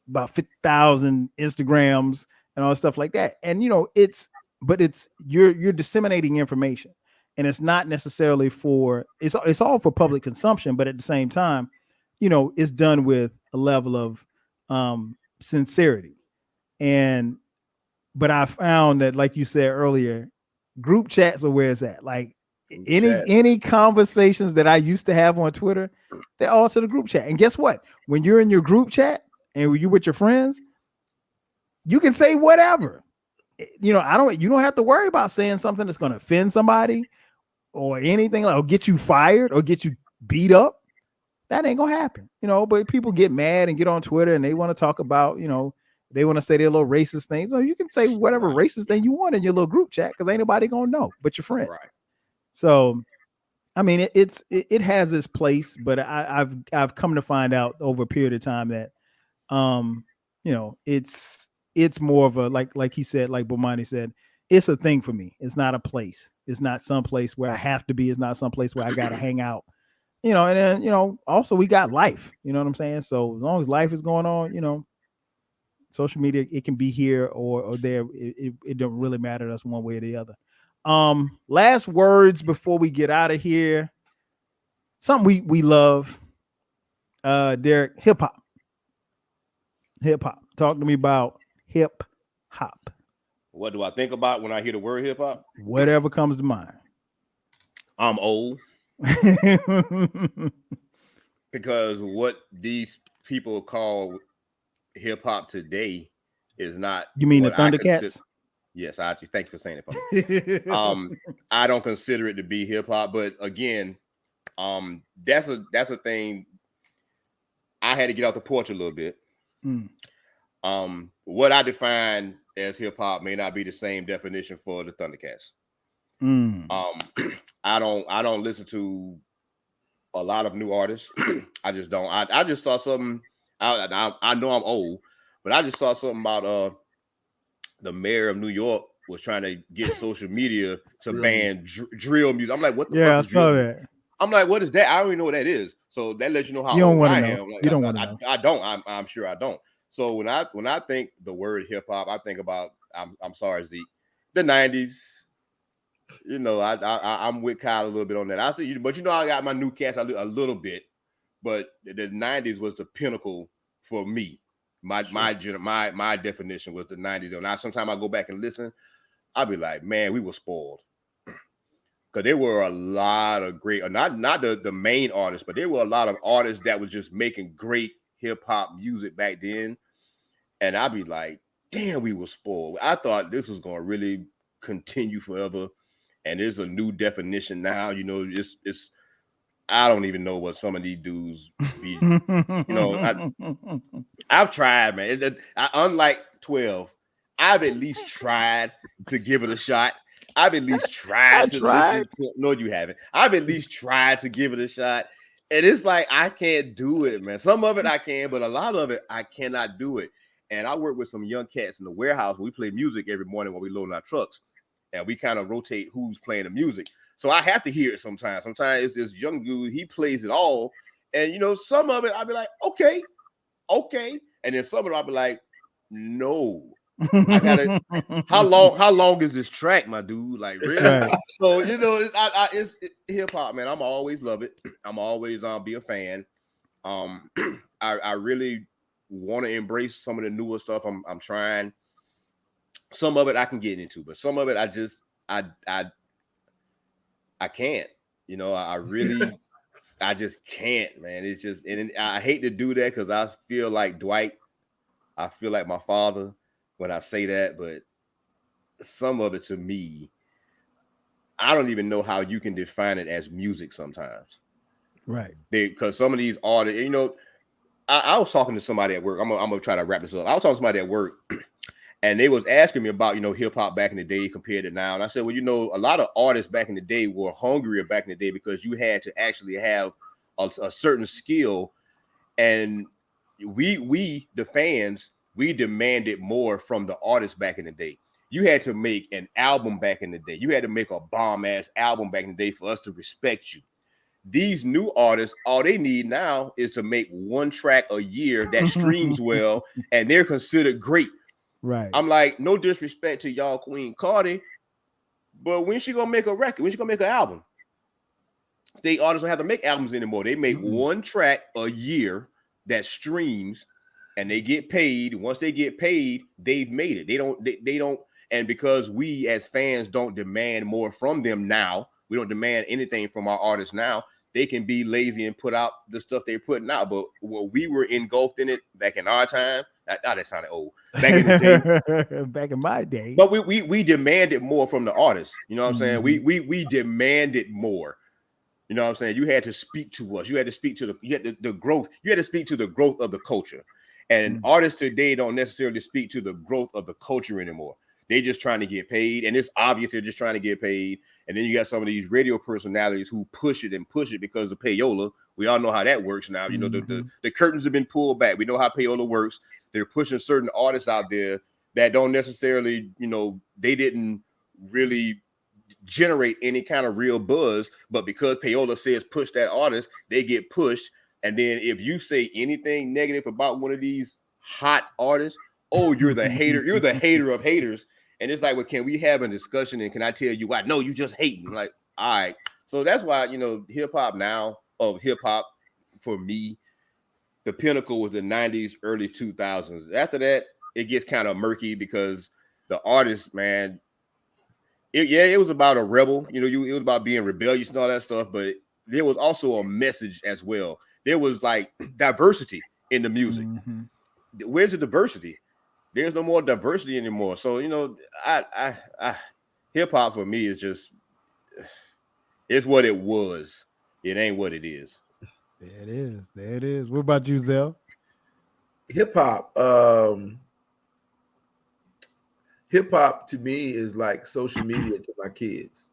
about 50,000 Instagrams and all stuff like that. And you're disseminating information, and it's not necessarily it's all for public consumption, but at the same time, it's done with a level of sincerity. But I found that, like you said earlier, group chats are where it's at. Like any conversations that I used to have on Twitter, they're all to the group chat. And guess what? When you're in your group chat and you're with your friends, you can say whatever. You don't have to worry about saying something that's going to offend somebody or anything like, or get you fired or get you beat up. That ain't gonna happen, but people get mad and get on Twitter and they want to talk about, they want to say their little racist things. So you can say whatever racist thing you want in your little group chat because ain't nobody gonna know but your friends. Right. So, I mean, it has its place, but I've come to find out over a period of time that, it's more of a like he said, like Bomani said, it's a thing for me. It's not a place. It's not some place where I have to be. It's not some place where I gotta hang out. And then, also we got life, you know what I'm saying? So as long as life is going on, social media, it can be here or there. It don't really matter to us one way or the other. Last words before we get out of here. Something we love. Derrick, hip hop. Talk to me about hip hop. What do I think about when I hear the word hip hop? Whatever comes to mind. I'm old because what these people call hip hop today is not You mean the what I consider. Thundercats? Yes, I thank you for saying it for me. I don't consider it to be hip hop, but again, that's a thing. I had to get off the porch a little bit. Mm. What I define as hip hop may not be the same definition for the Thundercats. Mm. I don't listen to a lot of new artists. I just don't. I just saw something. I know I'm old, but I just saw something about the mayor of New York was trying to get social media to ban drill music. I'm like, what the Yeah, fuck I is drill saw music? that. I'm like, what is that? I don't even know what that is. So that lets you know how You don't old want to I know. am. Like, You don't want to know. I don't. I'm sure I don't. So when I think the word hip hop, I think about I'm sorry, Zeke, the '90s. You know, I'm with Kyle a little bit on that. I see, but I got my new cats a little bit. But the '90s was the pinnacle for me. My definition was the '90s. And now sometimes I go back and listen, I'll be like, man, we were spoiled. Because there were a lot of great, not the main artists, but there were a lot of artists that was just making great hip hop music back then. And I'd be like, damn, we were spoiled. I thought this was gonna really continue forever. And there's a new definition now. You know, it's I don't even know what some of these dudes be. I've tried, man. Unlike 12, I've at least tried to give it a shot. I've at least I tried to tried. listen to. No, you haven't. I've at least tried to give it a shot. And it's like I can't do it, man. Some of it I can, but a lot of it I cannot do it. And I work with some young cats in the warehouse. We play music every morning when we load our trucks, and we kind of rotate who's playing the music. So I have to hear it sometimes. Sometimes it's this young dude, he plays it all. And some of it I'll be like, okay. And then some of it I'll be like, no. I gotta how long is this track, my dude? Like, really? Right. So it's hip hop, man. I'm always love it. I'm always be a fan. I really want to embrace some of the newer stuff. I'm trying. Some of it I can get into, but some of it I can't. I really I just can't, man. It's just, and I hate to do that because I feel like Dwight. I feel like my father when I say that, but some of it to me, I don't even know how you can define it as music sometimes. Right. Because some of these artists, I was talking to somebody at work. I'm gonna try to wrap this up. I was talking to somebody at work, and they was asking me about hip hop back in the day compared to now. And I said, well, a lot of artists back in the day were hungrier back in the day because you had to actually have a certain skill, and we the fans, we demanded more from the artists back in the day. You had to make an album back in the day. You had to make a bomb ass album back in the day for us to respect you. These new artists, all they need now is to make one track a year that streams well, and they're considered great. Right. I'm like, no disrespect to y'all, Queen Cardi, but when she gonna make a record? When she gonna make an album? They artists don't have to make albums anymore. They make one track a year that streams, and they get paid. Once they get paid, they've made it. They don't. And because we as fans don't demand more from them now, we don't demand anything from our artists now. They can be lazy and put out the stuff they're putting out. But when we were engulfed in it back in our time, that sounded old. Back in the day, back in my day. But we demanded more from the artists. You know what I'm saying? We demanded more. You know what I'm saying? You had to speak to us. You had to speak to the growth. You had to speak to the growth of the culture. And artists today don't necessarily speak to the growth of the culture anymore. They just trying to get paid, and it's obvious they're just trying to get paid. And then you got some of these radio personalities who push it because of payola. We all know how that works now. The curtains have been pulled back. We know how payola works. They're pushing certain artists out there that don't necessarily, they didn't really generate any kind of real buzz, but because payola says push that artist, they get pushed. And then if you say anything negative about one of these hot artists, oh, you're the hater. You're the hater of haters. And it's like, well, can we have a discussion? And can I tell you why? No, you just hating. I'm like, all right. So that's why, hip hop now, of hip hop for me, the pinnacle was the 90s, early 2000s. After that, it gets kind of murky because the artist, man, it was about a rebel. It was about being rebellious and all that stuff, but there was also a message as well. There was like diversity in the music. Mm-hmm. Where's the diversity? There's no more diversity anymore. So I hip hop for me is just it's what it was. It ain't what it is. There it is. There it is. What about you, Zell? Hip hop. Hip hop to me is like social media to my kids.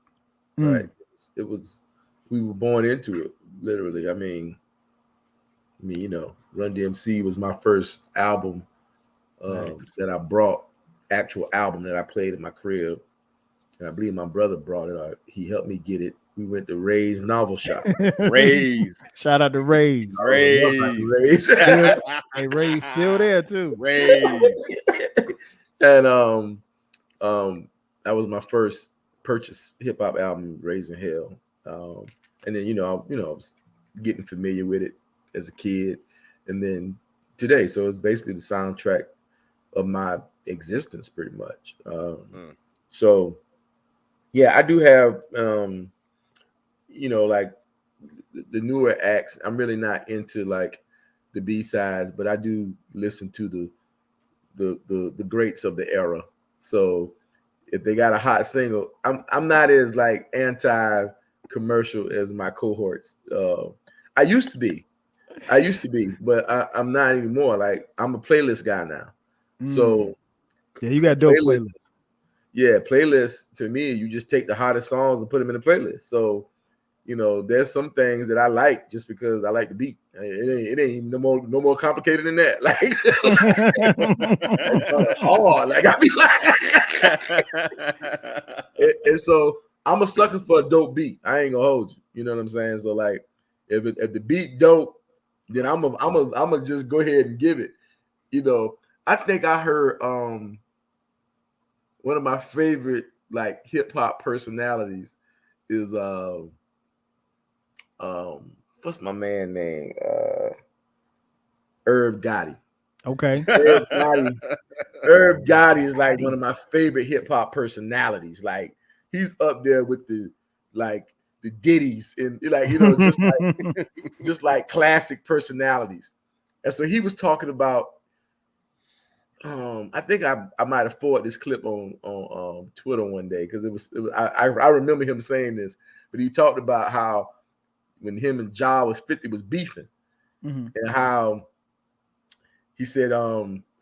Right? It was. We were born into it, literally. I mean, Run DMC was my first album that I brought, actual album that I played in my crib. And I believe my brother brought it. He helped me get it. We went to Ray's Novel Shop. Ray's. Shout out to Ray's. Ray's. Hey, Ray's still there too. Ray's. And that was my first purchase hip hop album, Raising Hell. And then I was getting familiar with it as a kid, and then today, so it's basically the soundtrack of my existence, pretty much. So yeah, I do have like the newer acts. I'm really not into like the B-sides, but I do listen to the greats of the era. So if they got a hot single, I'm not as like anti-commercial as my cohorts. I used to be, but I'm not anymore. Like I'm a playlist guy now. So yeah, you got dope playlists. Yeah, playlists to me, you just take the hottest songs and put them in a playlist. So, there's some things that I like just because I like the beat. It ain't even no more complicated than that. Like, it's hard. Like I be like, and so I'm a sucker for a dope beat. I ain't gonna hold you. You know what I'm saying? So like, if the beat dope, then I'm a just go ahead and give it. I think I heard one of my favorite like hip hop personalities is what's my man name? Irv Gotti. Okay. Irv Gotti is like one of my favorite hip hop personalities. Like he's up there with the ditties and just like classic personalities. And so he was talking about I think I might have forwarded this clip on Twitter one day because I remember him saying this, but he talked about how when him and Ja was 50 was beefing, and how he said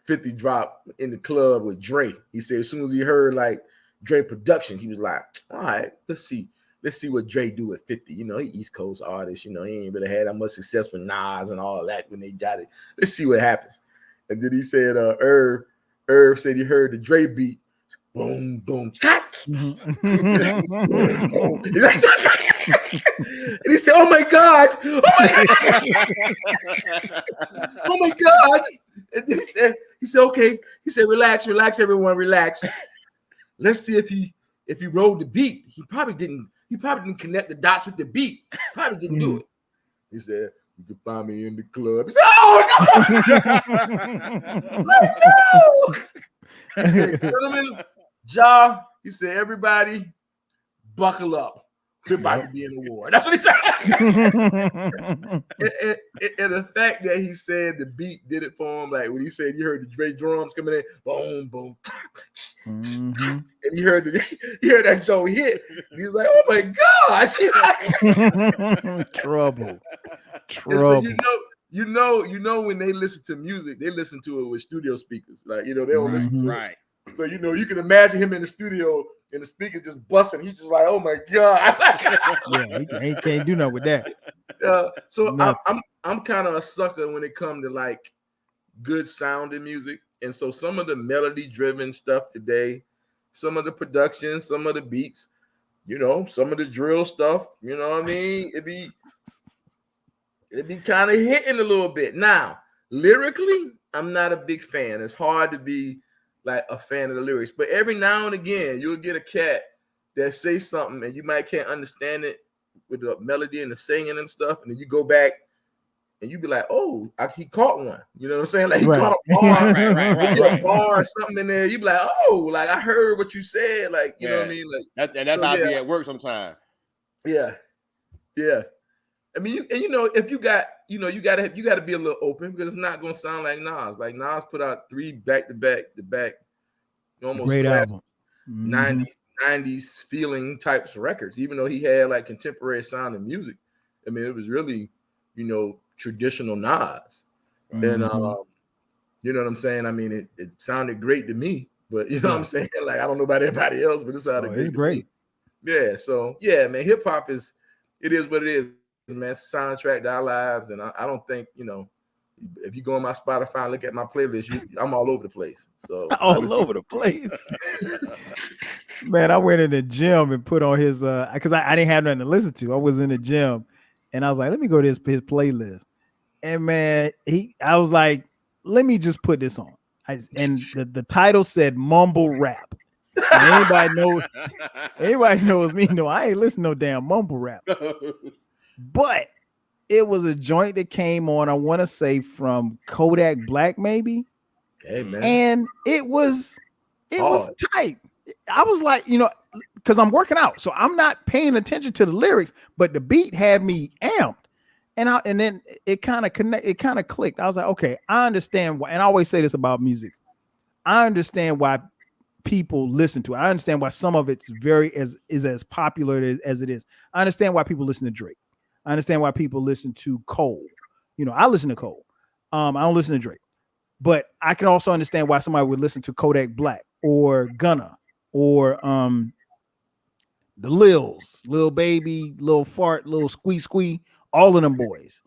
50 dropped in the club with Dre. He said as soon as he heard like Dre production, he was like, all right, let's see what Dre do at 50. He East Coast artist, he ain't really had that much success with Nas and all that when they got it. Let's see what happens. And then he said, Irv said he heard the Dre beat, boom, boom, and he said, "Oh my God, oh my God!" And he said, "Okay." He said, "Relax, everyone, relax. Let's see if he rode the beat. He probably didn't connect the dots with the beat. Probably didn't do it." He said, "You can find me in the club." He said, "Oh no!" He said, "Gentlemen, Ja," he said, "everybody, buckle up. We're about to be in a war." That's what he said. and the fact that he said the beat did it for him, like when he said you heard the Dre drums coming in, boom, boom, and he heard that Joe hit. He was like, "Oh my gosh!" Trouble. So you know when they listen to music, they listen to it with studio speakers. Like they don't listen to it. So you can imagine him in the studio and the speakers just busting. He's just like, "Oh my God!" Yeah, he can't do nothing with that. So I'm kind of a sucker when it comes to like good sounding music, and so some of the melody driven stuff today, some of the production, some of the beats, some of the drill stuff. You know what I mean? It'd be kind of hitting a little bit. Now, lyrically, I'm not a big fan. It's hard to be like a fan of the lyrics, but every now and again, you'll get a cat that says something and you might can't understand it with the melody and the singing and stuff, and then you go back and you be like, oh, he caught one. You know what I'm saying? Like he Right. caught a bar, right. a bar or something in there. You be like, oh, like I heard what you said. Like, you know what I mean? Like that's how I be at work sometimes. Yeah. I mean, if you got, you got to be a little open because it's not going to sound like Nas. Like Nas put out 3 back-to-back, almost great classic album. 90s feeling types of records, even though he had like contemporary sound and music. I mean, it was really, traditional Nas. And, you know what I'm saying? I mean, it sounded great to me, but you know what I'm saying? Like, I don't know about everybody else, but it sounded great. It's great. Yeah. So, yeah, man, hip hop it is what it is, man. It's a soundtrack to our lives. And I don't think, if you go on my Spotify and look at my playlist, I'm all over the place. So all over the place. Man, I went in the gym and put on his because I didn't have nothing to listen to. I was in the gym and I was like, let me go to his playlist. And man, I was like, let me just put this on. And the title said mumble rap. And anybody knows me, I ain't listen to no damn mumble rap. But it was a joint that came on, I want to say from Kodak Black, maybe. Hey, man. And it was tight. I was like, because I'm working out, so I'm not paying attention to the lyrics, but the beat had me amped. And then it kind of clicked. I was like, okay, I understand why. And I always say this about music. I understand why people listen to it. I understand why some of it's is as popular as it is. I understand why people listen to Drake. I understand why people listen to Cole. I listen to Cole. I don't listen to Drake. But I can also understand why somebody would listen to Kodak Black or Gunna or the Lils, Lil Baby, Lil Fart, Lil Squee, all of them boys.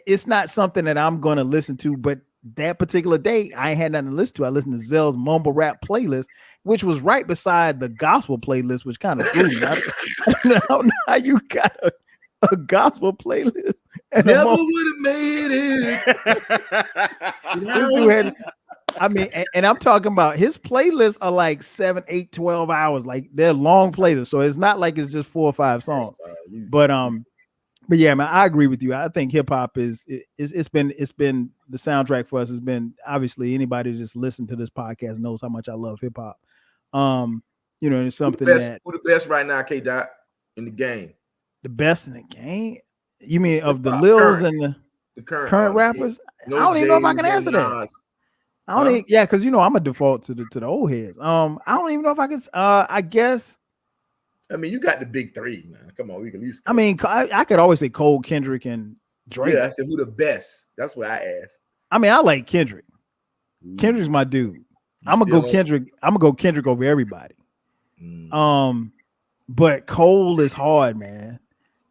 It's not something that I'm going to listen to, but that particular day, I ain't had nothing to listen to. I listened to Zell's mumble rap playlist, which was right beside the gospel playlist, which kind of threw me. I don't know how you got a gospel playlist. And never would have made it. This dude had, and I'm talking about his playlists are like 7, 8, 12 hours. Like they're long playlists. So it's not like it's just 4 or 5 songs. But yeah, man, I agree with you. I think hip hop it's been the soundtrack for us. Has been obviously anybody just listen to this podcast knows how much I love hip hop. It's something who the best right now, K Dot, in the game. The best in the game? You mean of the Lils and the current rappers? I don't even know if I can answer that. I don't even, because I'm a default to the old heads. I don't even know if I can. I guess. I mean, you got the big 3, man. Come on, we can at least. I could always say Cole, Kendrick, and Drake. Yeah, I said who the best. That's what I asked. I like Kendrick. Kendrick's my dude. I'm gonna go Kendrick. I'm gonna go Kendrick over everybody. But Cole is hard, man.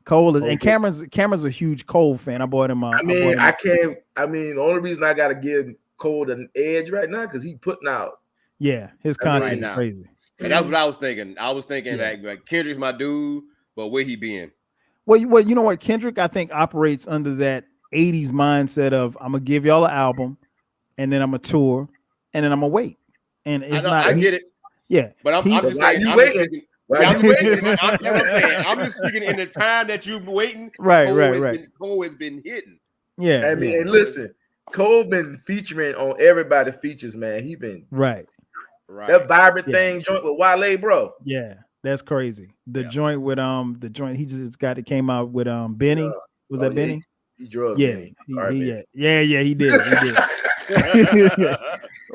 Cole is, and Cameron's a huge Cole fan. I bought him. The only reason I gotta give Cole an edge right now because he putting out. Yeah, his content is crazy. And that's what I was thinking. I was thinking like Kendrick's my dude, but where he been? Well, you know what? Kendrick, I think, operates under that 80s mindset of I'm gonna give y'all an album, and then I'm gonna tour, and then I'm gonna wait. And it's I get it. Yeah, but I'm just saying. I'm waiting. I'm just thinking in the time that you've been waiting. Right. Cole has been hitting. Yeah. And listen, Cole been featuring on everybody features, man. He been right. That vibrant thing joint with Wale, bro. Yeah, that's crazy. The joint with he just came out with Benny. Was that Benny? He drugged Benny. He did.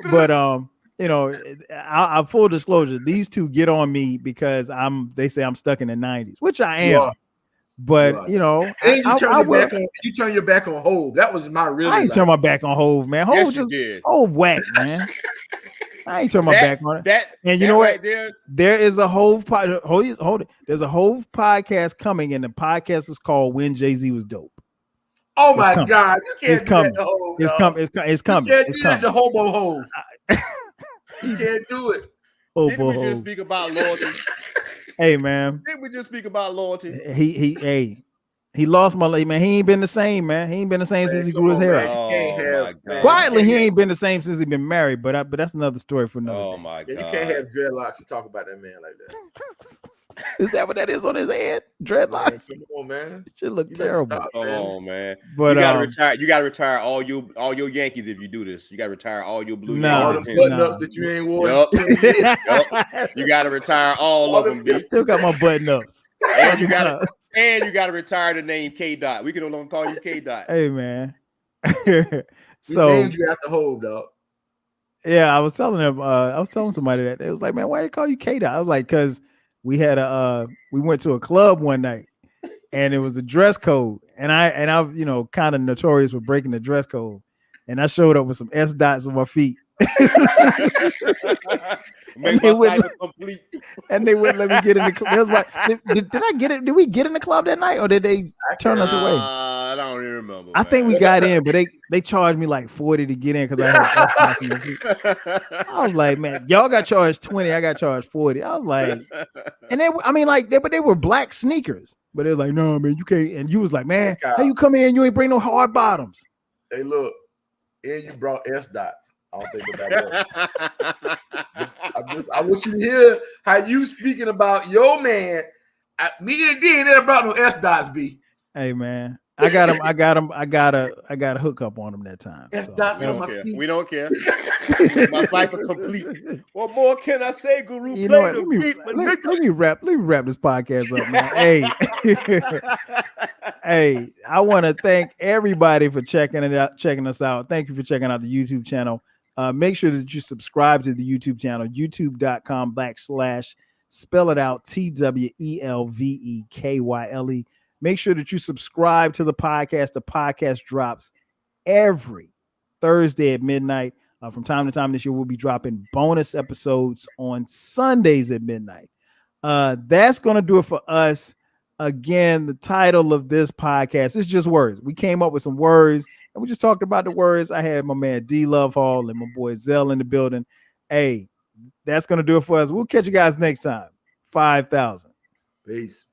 But I full disclosure, these two get on me because they say I'm stuck in the 90s, which I am. Yeah. But you turn your back on Hove. That was my real. I ain't turn my back on Hove, man. Hove Hove whack, man. I ain't turn my back on it. And you know what? There is a Hove hold it. There's a Hove podcast coming, and the podcast is called When Jay-Z Was Dope. Oh my God! It's coming. It's coming. It's coming. You can't do that to Hobo Hove. You can't do it. Didn't we just speak about loyalty? Hey, man. Didn't we just speak about loyalty? Hey, He lost my man. He ain't been the same, man. He ain't been the same since he grew his hair out. You can't Oh have, my man, God. Quietly, he ain't been the same since he been married. But that's another story for another Oh day. my you God. can't have dreadlocks and talk about that man like that. Is that what that is on his head? Man, Dreadlocks. come on, man. Shit look You better terrible. stop, Come man. on, man. But you gotta retire. You gotta retire all your Yankees if you do this. You gotta retire all your blue Nah. All Yankees. the teams. button ups that you ain't worn. Yup. in 20 years. Yup. You gotta retire all of them, I B. still got my button ups. And you gotta retire the name K Dot. We can no longer call you K Dot. Hey man. We So named you after Hove, dog. yeah, I was telling him. I was telling somebody that it was like, man, why they call you K Dot? I was like, because we went to a club one night, and it was a dress code, and I kind of notorious for breaking the dress code, and I showed up with some S dots on my feet. Make they my wouldn't cipher complete. And they wouldn't let me get in the club. Did I get it? Did we get in the club that night, or did they turn us away? I don't even remember. I think we got in, but they charged me like 40 to get in because I had S dots on my feet. I was like, man, y'all got charged 20. I got charged 40. I was like, and they were black sneakers, but it was like, no, man, you can't. And you was like, man, how you come in? You ain't bring no hard bottoms. Hey, look, and you brought S dots. I don't think about that. I want you to hear how you speaking about your man. Me and D ain't never brought no S dots, B. Hey man, I got a hookup on him that time. S So. dots We on don't my care. feet. We don't care. My cipher complete. What more can I say, Guru? You know Play what? the beat, my nigga. Let me wrap this podcast up, man. Hey, I want to thank everybody for checking us out. Thank you for checking out the YouTube channel. Make sure that you subscribe to the YouTube channel, youtube.com/ spell it out, TWELVEKYLE. Make sure that you subscribe to the podcast. The podcast drops every Thursday at midnight. From time to time this year, we'll be dropping bonus episodes on Sundays at midnight. That's going to do it for us. Again, the title of this podcast is just words. We came up with some words and we just talked about the words. I had my man D Love Hall and my boy Zell in the building. Hey, that's going to do it for us. We'll catch you guys next time. 5,000. Peace.